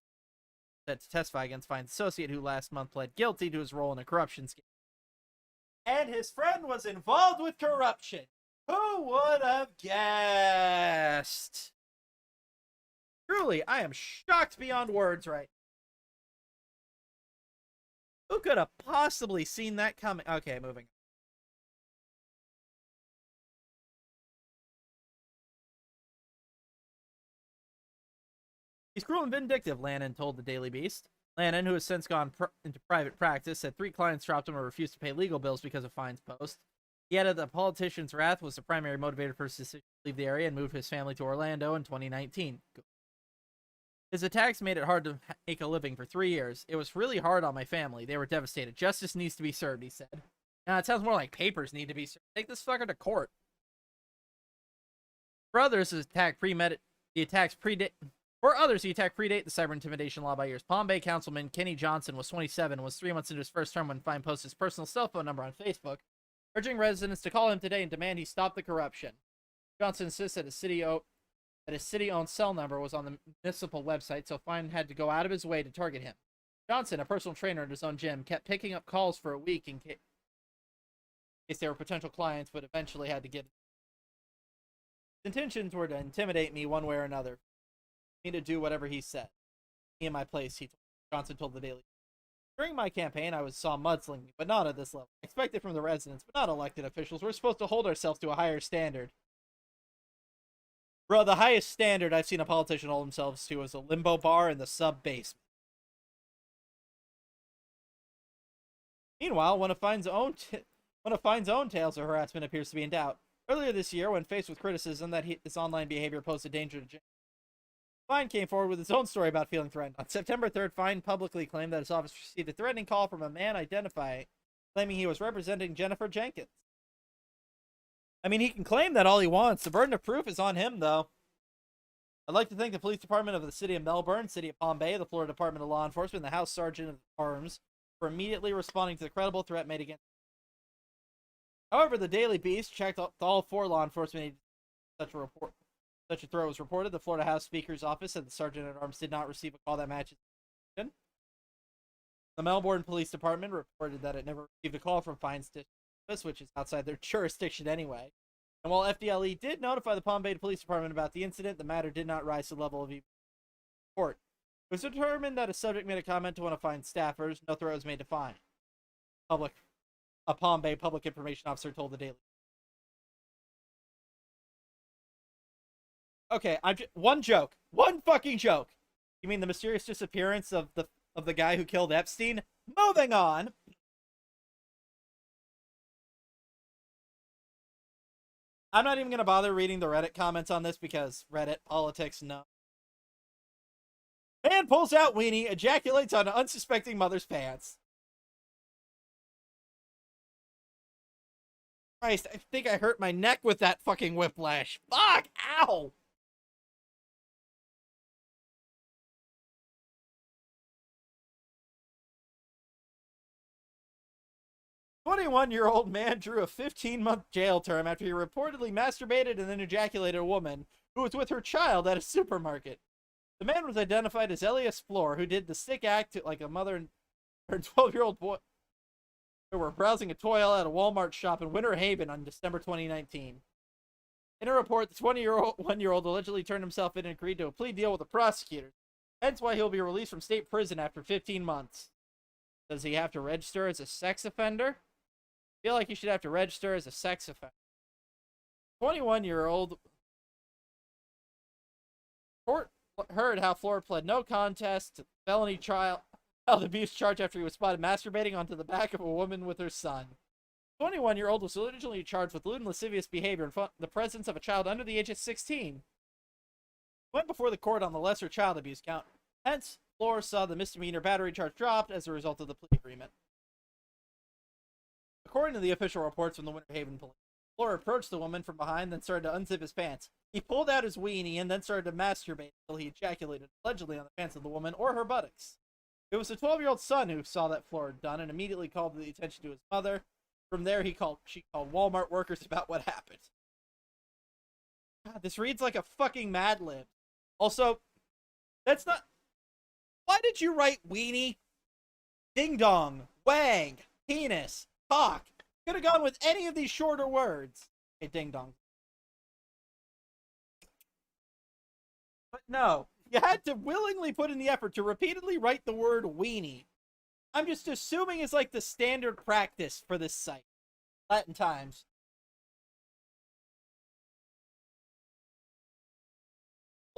set to testify against Fine's associate, who last month pled guilty to his role in a corruption scheme. And his friend was involved with corruption. Who would have guessed? Truly, I am shocked beyond words right now. Who could have possibly seen that coming? Okay, moving on. He's cruel and vindictive, Lannon told the Daily Beast. Lannon, who has since gone into private practice, said 3 clients dropped him or refused to pay legal bills because of fines post. He added that the politician's wrath was the primary motivator for his decision to leave the area and move his family to Orlando in 2019. His attacks made it hard to make a living for 3 years. It was really hard on my family. They were devastated. Justice needs to be served, he said. Now, it sounds more like papers need to be served. Take this fucker to court. For others, the attacks predate the cyber intimidation law by years. Palm Bay Councilman Kenny Johnson was 27, was 3 months into his first term when Fine posted his personal cell phone number on Facebook, urging residents to call him today and demand he stop the corruption. Johnson insists that his city-owned cell number was on the municipal website, so Fine had to go out of his way to target him. Johnson, a personal trainer at his own gym, kept picking up calls for a week in case they were potential clients, but eventually had to get. His intentions were to intimidate me one way or another. Me to do whatever he said. Me in my place, Johnson told the Daily. During my campaign, I saw mudslinging, but not at this level. I expected from the residents, but not elected officials. We're supposed to hold ourselves to a higher standard. Bro, the highest standard I've seen a politician hold themselves to is a limbo bar in the sub-basement. Meanwhile, one of Fine's own tales of harassment appears to be in doubt. Earlier this year, when faced with criticism that his online behavior posed a danger to Jane, Fine came forward with his own story about feeling threatened. On September 3rd, Fine publicly claimed that his office received a threatening call from a man identified, claiming he was representing Jennifer Jenkins. I mean, he can claim that all he wants. The burden of proof is on him, though. I'd like to thank the police department of the city of Melbourne, city of Palm Bay, the Florida Department of Law Enforcement, and the House Sergeant of Arms for immediately responding to the credible threat made against him. However, the Daily Beast checked all 4 law enforcement agencies. Such a threat was reported. The Florida House Speaker's office said the Sergeant at Arms did not receive a call that matches. The Melbourne Police Department reported that it never received a call from Fine's office, which is outside their jurisdiction anyway. And while FDLE did notify the Palm Bay Police Department about the incident, the matter did not rise to the level of report. It was determined that a subject made a comment to one of Fine's staffers. No threat was made to Fine. A Palm Bay public information officer told the Daily. Okay, one joke. One fucking joke. You mean the mysterious disappearance of the guy who killed Epstein? Moving on. I'm not even going to bother reading the Reddit comments on this because Reddit politics, no. Man pulls out weenie, ejaculates on unsuspecting mother's pants. Christ, I think I hurt my neck with that fucking whiplash. Fuck! Ow! A 21-year-old man drew a 15-month jail term after he reportedly masturbated and then ejaculated a woman who was with her child at a supermarket. The man was identified as Elias Floor, who did the sick act like a mother and her 12-year-old boy who were browsing a toy at a Walmart shop in Winter Haven on December 2019. In a report, the 21-year-old allegedly turned himself in and agreed to a plea deal with the prosecutor. Hence why he'll be released from state prison after 15 months. Does he have to register as a sex offender? I feel like he should have to register as a sex offender. 21-year-old court heard how Floor pled no contest to felony child abuse charge after he was spotted masturbating onto the back of a woman with her son. The 21-year-old was originally charged with lewd and lascivious behavior in the presence of a child under the age of 16. He went before the court on the lesser child abuse count. Hence, Floor saw the misdemeanor battery charge dropped as a result of the plea agreement. According to the official reports from the Winter Haven police, Floor approached the woman from behind, then started to unzip his pants. He pulled out his weenie and then started to masturbate until he ejaculated, allegedly on the pants of the woman or her buttocks. It was the 12-year-old son who saw that Floor had done and immediately called the attention to his mother. From there, she called Walmart workers about what happened. God, this reads like a fucking Mad Lib. Also, that's not... Why did you write weenie? Ding dong, wang, penis, cock. Could have gone with any of these shorter words. Hey, ding dong. But no, you had to willingly put in the effort to repeatedly write the word weenie. I'm just assuming it's like the standard practice for this site. Latin Times.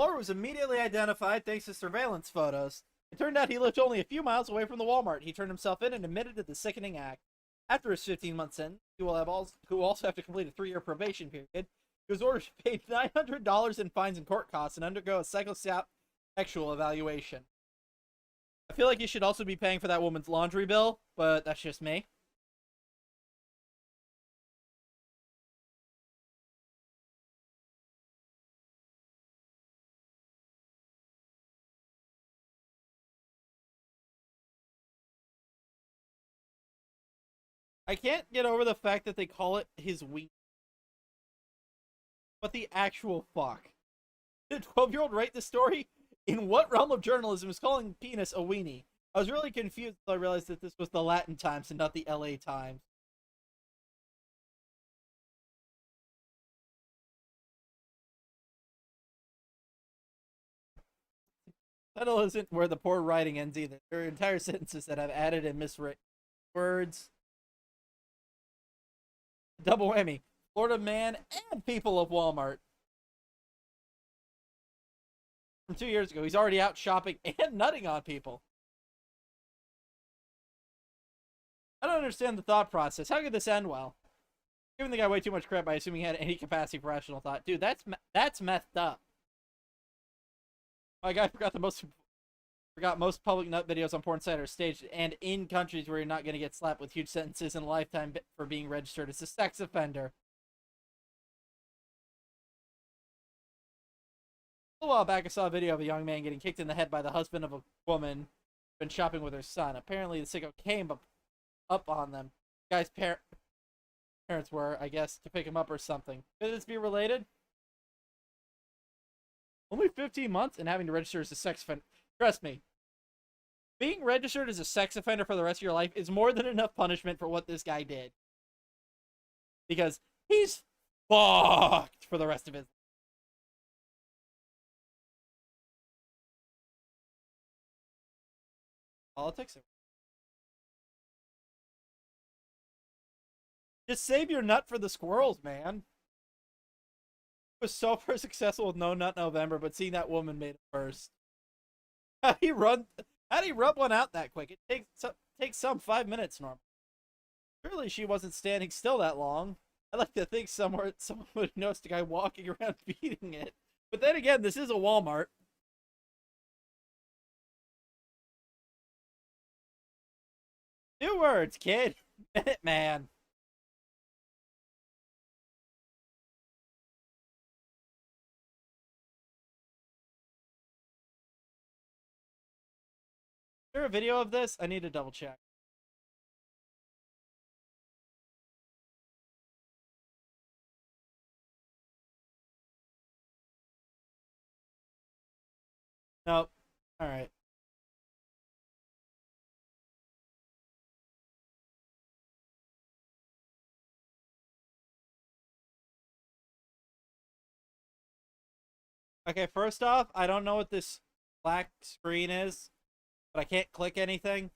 Flora was immediately identified thanks to surveillance photos. It turned out he lived only a few miles away from the Walmart. He turned himself in and admitted to the sickening act. After his 15-month sentence, who will also have to complete a 3-year probation period, he was ordered to pay $900 in fines and court costs and undergo a psychosexual evaluation. I feel like you should also be paying for that woman's laundry bill, but that's just me. I can't get over the fact that they call it his weenie. What the actual fuck? Did a 12-year-old write this story? In what realm of journalism is calling penis a weenie? I was really confused until I realized that this was the Latin Times and not the LA Times. Title isn't where the poor writing ends either. There are entire sentences that have added and miswritten words. Double whammy. Florida man and people of Walmart. From 2 years ago, he's already out shopping and nutting on people. I don't understand the thought process. How could this end well? Giving the guy way too much credit by assuming he had any capacity for rational thought. Dude, that's messed up. My guy forgot most public nut videos on porn site are staged and in countries where you're not going to get slapped with huge sentences and a lifetime for being registered as a sex offender. A while back, I saw a video of a young man getting kicked in the head by the husband of a woman who'd been shopping with her son. Apparently, the sicko came up on them. The guy's parents were, I guess, to pick him up or something. Could this be related? Only 15 months and having to register as a sex offender. Trust me. Being registered as a sex offender for the rest of your life is more than enough punishment for what this guy did. Because he's fucked for the rest of his life. Politics. Just save your nut for the squirrels, man. It was so far successful with No Nut November, but seeing that woman made it worse. How'd he rub one out that quick? It takes some 5 minutes normally. Surely she wasn't standing still that long. I'd like to think someone would notice the guy walking around beating it. But then again, this is a Walmart. 2 words, kid. Minute man. Is there a video of this? I need to double check. Nope. Alright. Okay, first off, I don't know what this black screen is, but I can't click anything.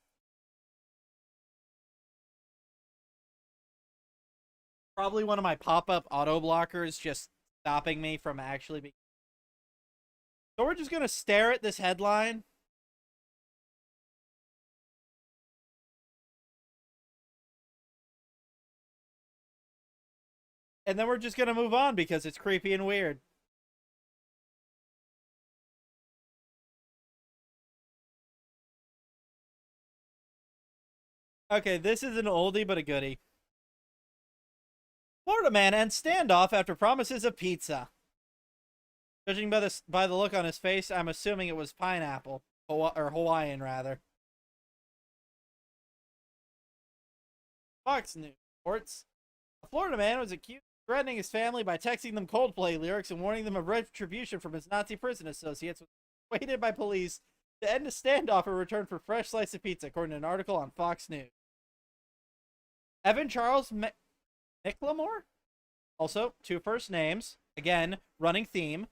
Probably one of my pop-up auto blockers just stopping me from actually being... So we're just gonna stare at this headline. And then we're just gonna move on because it's creepy and weird. Okay, this is an oldie but a goodie. Florida man ends standoff after promises of pizza. Judging by the look on his face, I'm assuming it was pineapple. Or Hawaiian, rather. Fox News reports. A Florida man was accused of threatening his family by texting them Coldplay lyrics and warning them of retribution from his Nazi prison associates, was persuaded by police to end a standoff in return for fresh slice of pizza, according to an article on Fox News. Evan Charles McLemore? Also, 2 first names. Again, running theme.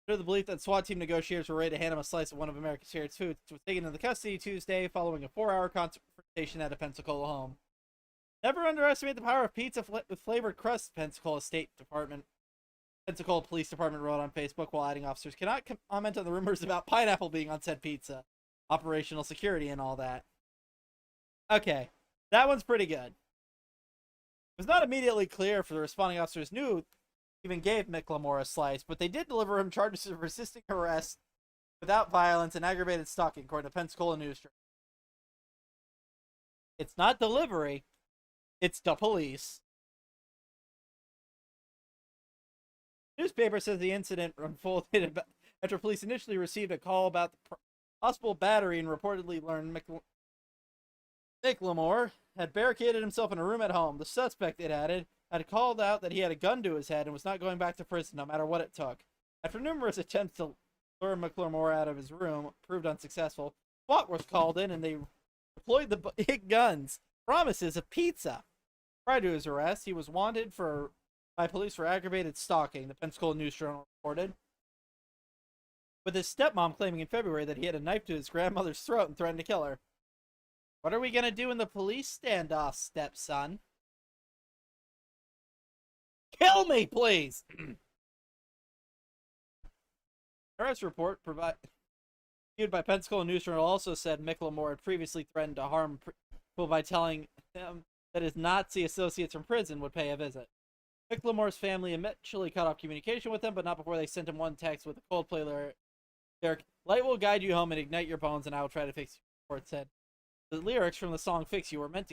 Under the belief that SWAT team negotiators were ready to hand him a slice of one of America's favorite foods, was taken into custody Tuesday following a 4-hour confrontation at a Pensacola home. Never underestimate the power of pizza with flavored crust, Pensacola State Department Pensacola Police Department wrote on Facebook while adding officers cannot comment on the rumors about pineapple being on said pizza, operational security, and all that. Okay, that one's pretty good. It was not immediately clear if the responding officers knew even gave Miclemore a slice, but they did deliver him charges of resisting arrest without violence and aggravated stalking, according to Pensacola News. It's not delivery, it's the police. The newspaper says the incident unfolded after police initially received a call about the possible battery and reportedly learned Miclemore had barricaded himself in a room at home. The suspect, it added, had called out that he had a gun to his head and was not going back to prison no matter what it took. After numerous attempts to lure Miclemore out of his room proved unsuccessful, SWAT was called in and they deployed the big guns. Promises of pizza. Prior to his arrest, he was wanted by police for aggravated stalking, the Pensacola News Journal reported, with his stepmom claiming in February that he had a knife to his grandmother's throat and threatened to kill her. What are we going to do in the police standoff, stepson? Kill me, please! Arrest report viewed by Pensacola News Journal also said Miclemore had previously threatened to harm people by telling them that his Nazi associates from prison would pay a visit. Miclemore's family eventually cut off communication with him, but not before they sent him one text with a Coldplay lyric, "Light will guide you home and ignite your bones, and I will try to fix you," it said. The lyrics from the song "Fix You" were meant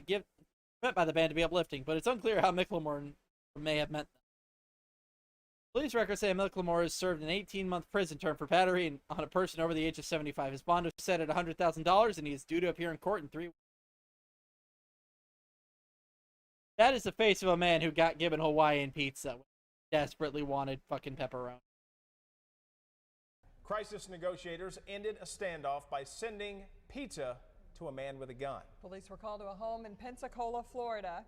by the band to be uplifting, but it's unclear how Miclemore may have meant them. Police records say Miclemore has served an 18-month prison term for battery on a person over the age of 75. His bond was set at $100,000, and he is due to appear in court in 3 weeks. That is the face of a man who got given Hawaiian pizza when he desperately wanted fucking pepperoni. Crisis negotiators ended a standoff by sending pizza to a man with a gun. Police were called to a home in Pensacola, Florida,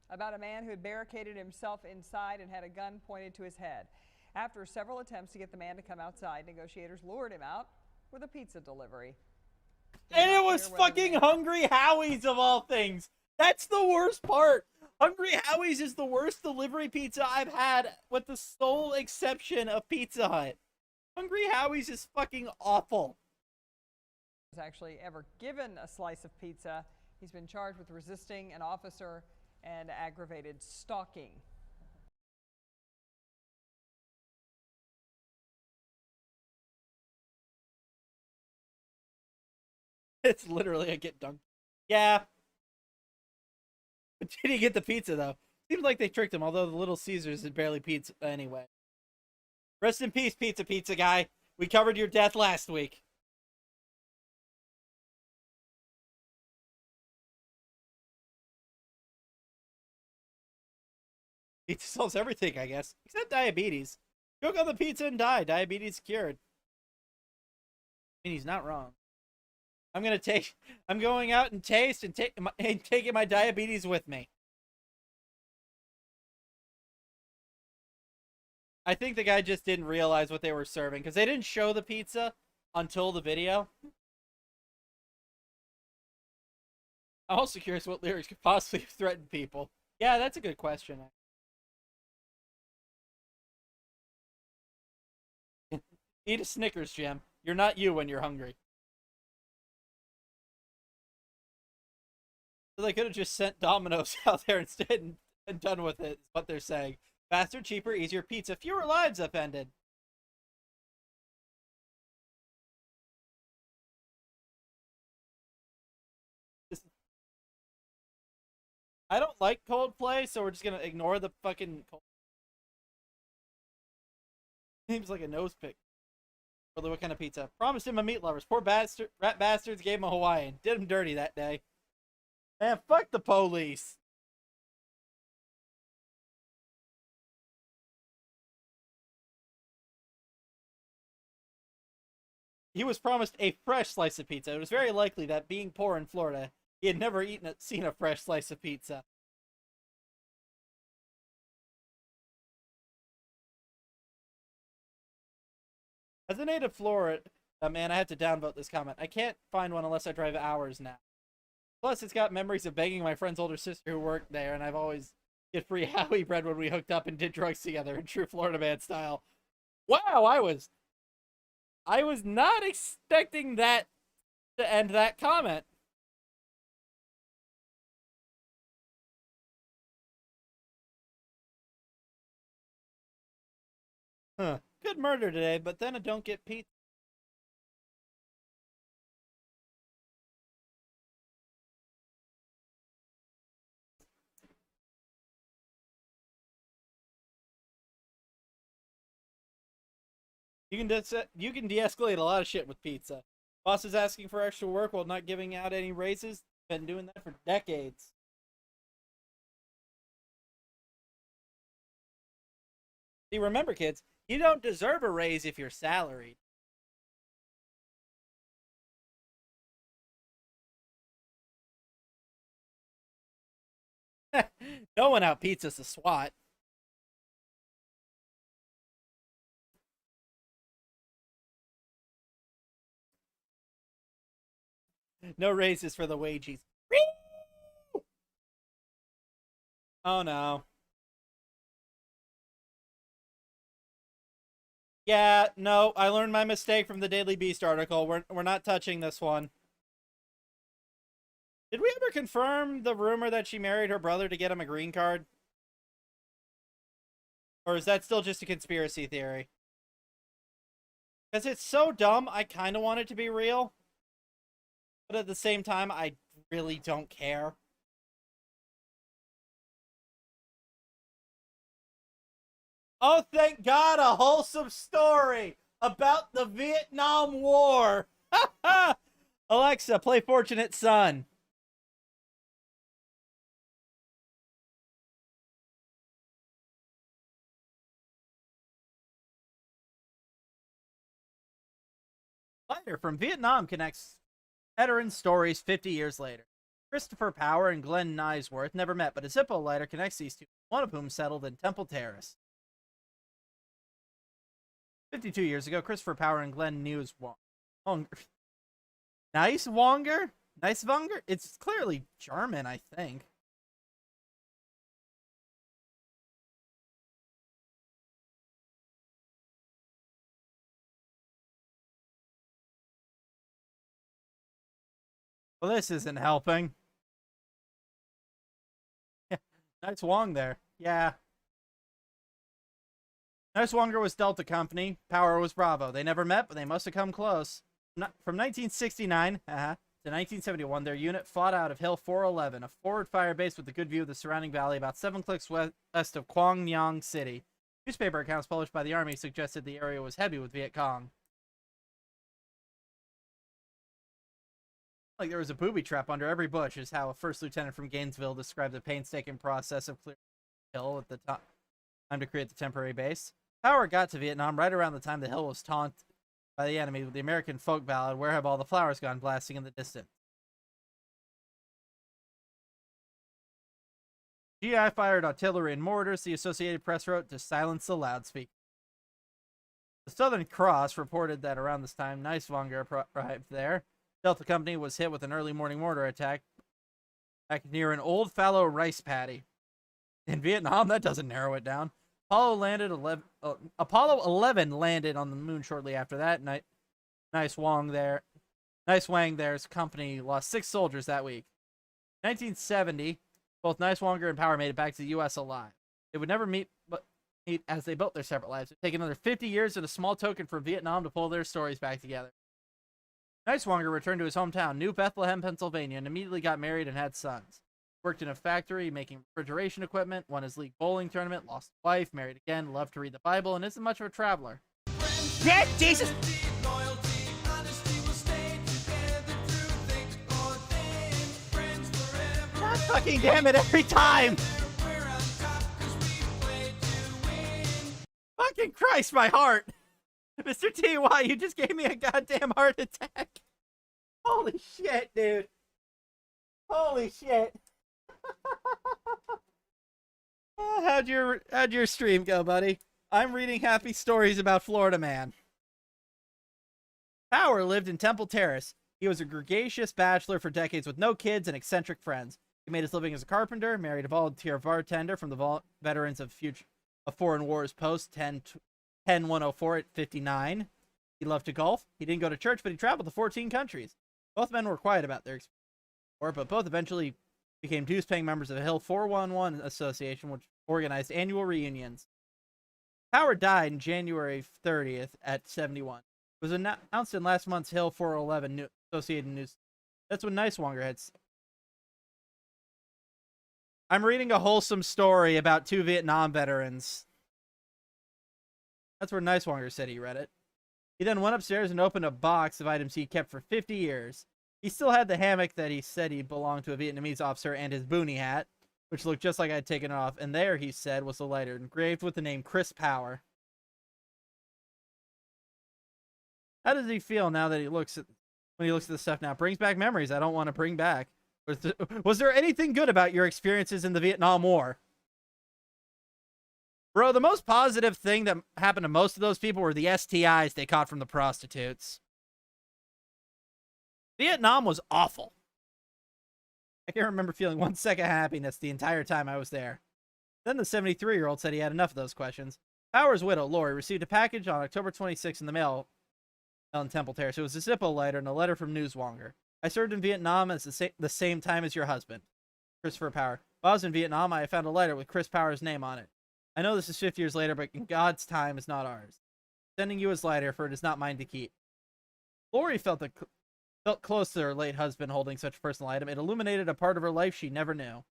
about a man who had barricaded himself inside and had a gun pointed to his head. After several attempts to get the man to come outside, negotiators lured him out with a pizza delivery. And it was fucking Hungry Howie's of all things. That's the worst part. Hungry Howie's is the worst delivery pizza I've had, with the sole exception of Pizza Hut. Hungry Howie's is fucking awful. Was actually ever given a slice of pizza. He's been charged with resisting an officer and aggravated stalking. It's literally a get dunked. Yeah. But did he get the pizza, though? Seems like they tricked him, although the Little Caesars is barely pizza anyway. Rest in peace, pizza guy. We covered your death last week. Pizza solves everything, I guess. Except diabetes. Choke on the pizza and die. Diabetes cured. I mean, he's not wrong. I'm going out and taste and taking my diabetes with me. I think the guy just didn't realize what they were serving, because they didn't show the pizza until the video. I'm also curious what lyrics could possibly have threatened people. Yeah, that's a good question. Eat a Snickers, Jim. You're not you when you're hungry. So they could have just sent Domino's out there instead and done with it, is what they're saying. Faster, cheaper, easier pizza. Fewer lives upended. I don't like Coldplay, so we're just going to ignore the fucking... Seems like a nose pick. Really, what kind of pizza? Promised him a meat lovers. Poor rat bastards gave him a Hawaiian. Did him dirty that day. Man, fuck the police. He was promised a fresh slice of pizza. It was very likely that, being poor in Florida, he had never seen a fresh slice of pizza. As a native Florida man, I had to downvote this comment. I can't find one unless I drive hours now. Plus, it's got memories of begging my friend's older sister who worked there, and I've always Get free Howie bread when we hooked up and did drugs together in true Florida man style. Wow, I was not expecting that to end that comment. Huh. Good murder today, but then I don't get pizza. You can de-escalate a lot of shit with pizza. Boss is asking for extra work while not giving out any raises. Been doing that for decades. See, remember, kids, you don't deserve a raise if you're salaried. No one out pizzas a SWAT. No raises for the wages. Oh no. Yeah, no, I learned my mistake from the Daily Beast article. We're not touching this one. Did we ever confirm the rumor that she married her brother to get him a green card? Or is that still just a conspiracy theory? Because it's so dumb, I kind of want it to be real. But at the same time, I really don't care. Oh, thank God, a wholesome story about the Vietnam War. Alexa, play Fortunate Son. Lighter from Vietnam connects veteran stories 50 years later. Christopher Power and Glenn Nisworth never met, but a Zippo lighter connects these two, one of whom settled in Temple Terrace. 52 years ago, Christopher Power and Glenn Niswonger. Niswonger? Niswonger? It's clearly German, I think. Well, this isn't helping. Nice Wong there. Yeah. Niswonger was Delta Company. Power was Bravo. They never met, but they must have come close. From 1969 to 1971, their unit fought out of Hill 411, a forward fire base with a good view of the surrounding valley about 7 clicks west of Quang Nhang City. Newspaper accounts published by the Army suggested the area was heavy with Viet Cong. Like there was a booby trap under every bush, is how a first lieutenant from Gainesville described the painstaking process of clearing the hill at the time to create the temporary base. Power got to Vietnam right around the time the hill was taunted by the enemy with the American folk ballad, "Where Have All the Flowers Gone," blasting in the distance. GI fired artillery and mortars, the Associated Press wrote, to silence the loudspeaker. The Southern Cross reported that around this time, Niswonger arrived there. Delta Company was hit with an early morning mortar attack back near an old fallow rice paddy. In Vietnam, that doesn't narrow it down. Apollo 11 landed on the moon shortly after that. Nice Wang there's company lost 6 soldiers that week. 1970, both Niswonger and Power made it back to the U.S. alive. They would never meet as they built their separate lives. It would take another 50 years and a small token from Vietnam to pull their stories back together. Niswonger returned to his hometown, New Bethlehem, Pennsylvania, and immediately got married and had sons. Worked in a factory making refrigeration equipment, won his league bowling tournament, lost a wife, married again, loved to read the Bible, and isn't much of a traveler. Yeah, Jesus! God fucking damn it, every time! Fucking Christ, my heart! Mr. T.Y., you just gave me a goddamn heart attack! Holy shit, dude! Holy shit! How'd your stream go, buddy? I'm reading happy stories about Florida man. Power lived in Temple Terrace. He was a gregarious bachelor for decades with no kids and eccentric friends. He made his living as a carpenter, married a volunteer bartender from the Veterans of Foreign Wars Post 10104 at 59. He loved to golf. He didn't go to church, but he traveled to 14 countries. Both men were quiet about their experience, but both eventually became dues-paying members of the Hill 411 Association, which organized annual reunions. Power died on January 30th at 71. It was announced in last month's Hill 411 Associated News. That's when Nicewanger had. I'm reading a wholesome story about 2 Vietnam veterans. That's where Nicewanger said he read it. He then went upstairs and opened a box of items he kept for 50 years. He still had the hammock that he said he belonged to a Vietnamese officer and his boonie hat, which looked just like I'd taken it off. And there, he said, was a lighter engraved with the name Chris Power. How does he feel now that when he looks at the stuff now? It brings back memories I don't want to bring back. Was there anything good about your experiences in the Vietnam War? Bro, the most positive thing that happened to most of those people were the STIs they caught from the prostitutes. Vietnam was awful. I can't remember feeling 1 second happiness the entire time I was there. Then the 73-year-old said he had enough of those questions. Power's widow, Lori, received a package on October 26 in the mail in Temple Terrace. It was a Zippo lighter and a letter from Newswanger. I served in Vietnam at the same time as your husband, Christopher Power. While I was in Vietnam, I found a letter with Chris Power's name on it. I know this is 50 years later, but in God's time is not ours. Sending you his letter, for it is not mine to keep. Lori felt close to her late husband holding such a personal item. It illuminated a part of her life she never knew.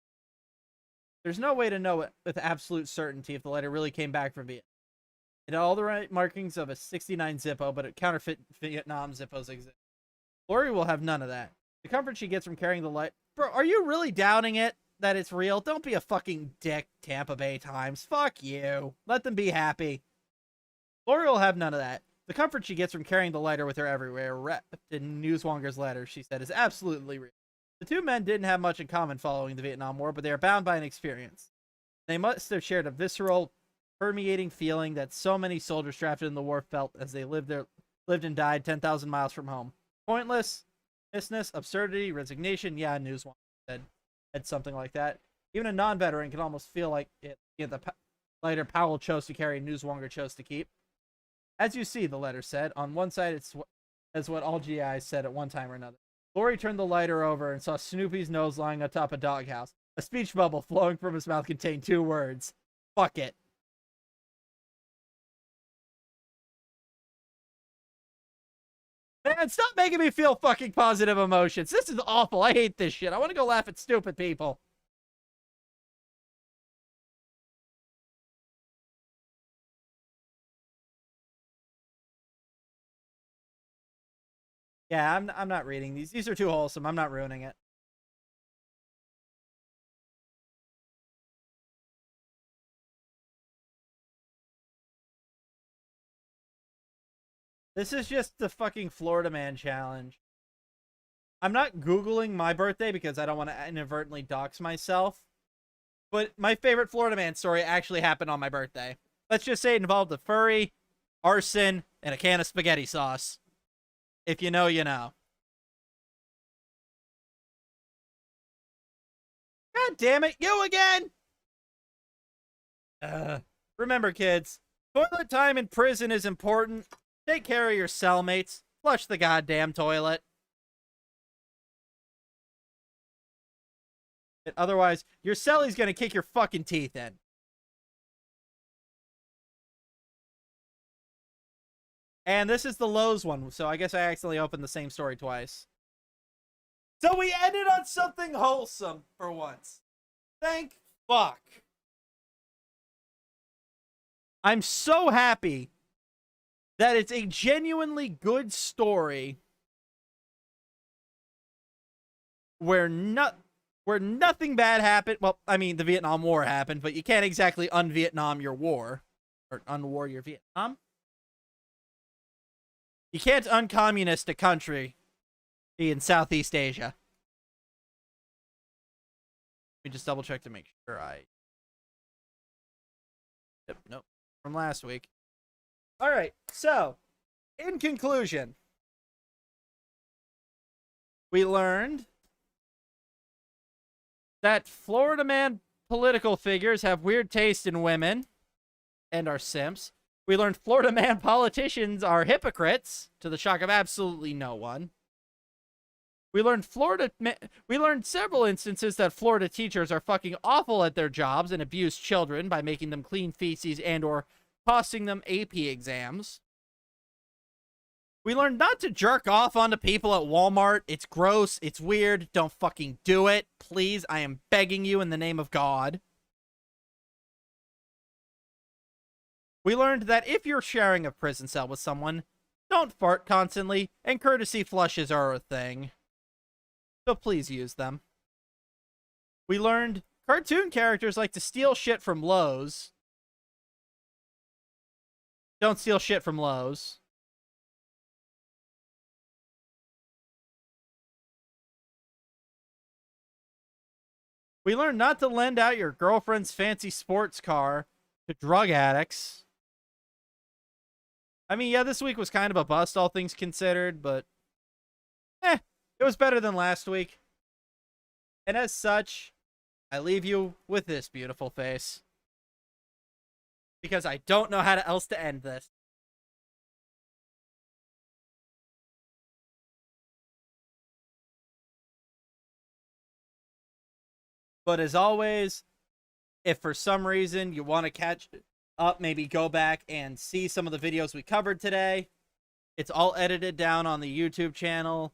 There's no way to know it with absolute certainty if the letter really came back from Vietnam. It had all the right markings of a 69 Zippo, but counterfeit Vietnam Zippos exist. Lori will have none of that. The comfort she gets from carrying the light... Bro, are you really doubting it? That it's real? Don't be a fucking dick, Tampa Bay Times. Fuck you. Let them be happy. Lori will have none of that. The comfort she gets from carrying the lighter with her everywhere, wrapped in Newswanger's letter, she said, is absolutely real. The two men didn't have much in common following the Vietnam War, but they are bound by an experience. They must have shared a visceral, permeating feeling that so many soldiers drafted in the war felt as they lived and died 10,000 miles from home. Pointlessness, absurdity, resignation. Yeah, Newswanger said something like that. Even a non-veteran can almost feel like it. The lighter Powell chose to carry, Newswanger chose to keep. As you see, the letter said, on one side it's what all GIs said at one time or another. Lori turned the lighter over and saw Snoopy's nose lying atop a doghouse. A speech bubble flowing from his mouth contained 2 words. Fuck it. Man, stop making me feel fucking positive emotions. This is awful. I hate this shit. I want to go laugh at stupid people. Yeah, I'm not reading these. These are too wholesome. I'm not ruining it. This is just the fucking Florida Man challenge. I'm not Googling my birthday because I don't want to inadvertently dox myself. But my favorite Florida Man story actually happened on my birthday. Let's just say it involved a furry, arson, and a can of spaghetti sauce. If you know, you know. God damn it, you again! Remember, kids, toilet time in prison is important. Take care of your cellmates. Flush the goddamn toilet. Otherwise, your cellie's gonna kick your fucking teeth in. And this is the Lowe's one, so I guess I accidentally opened the same story twice. So we ended on something wholesome for once. Thank fuck. I'm so happy that it's a genuinely good story where nothing bad happened. Well, I mean, the Vietnam War happened, but you can't exactly un-Vietnam your war. Or unwar your Vietnam. You can't uncommunist a country in Southeast Asia. Let me just double check to make sure Yep, nope. From last week. Alright, so, in conclusion, we learned that Florida man political figures have weird taste in women and are simps. We learned Florida man politicians are hypocrites, to the shock of absolutely no one. We learned several instances that Florida teachers are fucking awful at their jobs and abuse children by making them clean feces and or costing them AP exams. We learned not to jerk off onto people at Walmart. It's gross. It's weird. Don't fucking do it. Please, I am begging you in the name of God. We learned that if you're sharing a prison cell with someone, don't fart constantly, and courtesy flushes are a thing. So please use them. We learned cartoon characters like to steal shit from Lowe's. Don't steal shit from Lowe's. We learned not to lend out your girlfriend's fancy sports car to drug addicts. I mean, yeah, this week was kind of a bust, all things considered, but it was better than last week. And as such, I leave you with this beautiful face. Because I don't know how else to end this. But as always, if for some reason you want to catch up, maybe go back and see some of the videos we covered today. It's all edited down on the YouTube channel,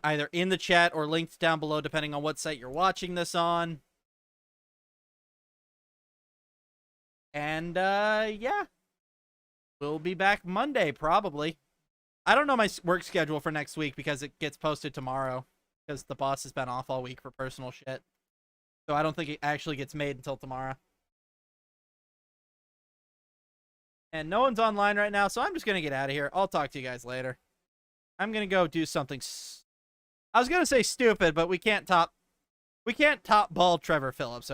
either in the chat or linked down below, depending on what site you're watching this on. And, yeah. We'll be back Monday, probably. I don't know my work schedule for next week because it gets posted tomorrow. Because the boss has been off all week for personal shit. So I don't think it actually gets made until tomorrow. And no one's online right now, so I'm just going to get out of here. I'll talk to you guys later. I'm going to go do something... I was going to say stupid, but we can't top bald Trevor Phillips over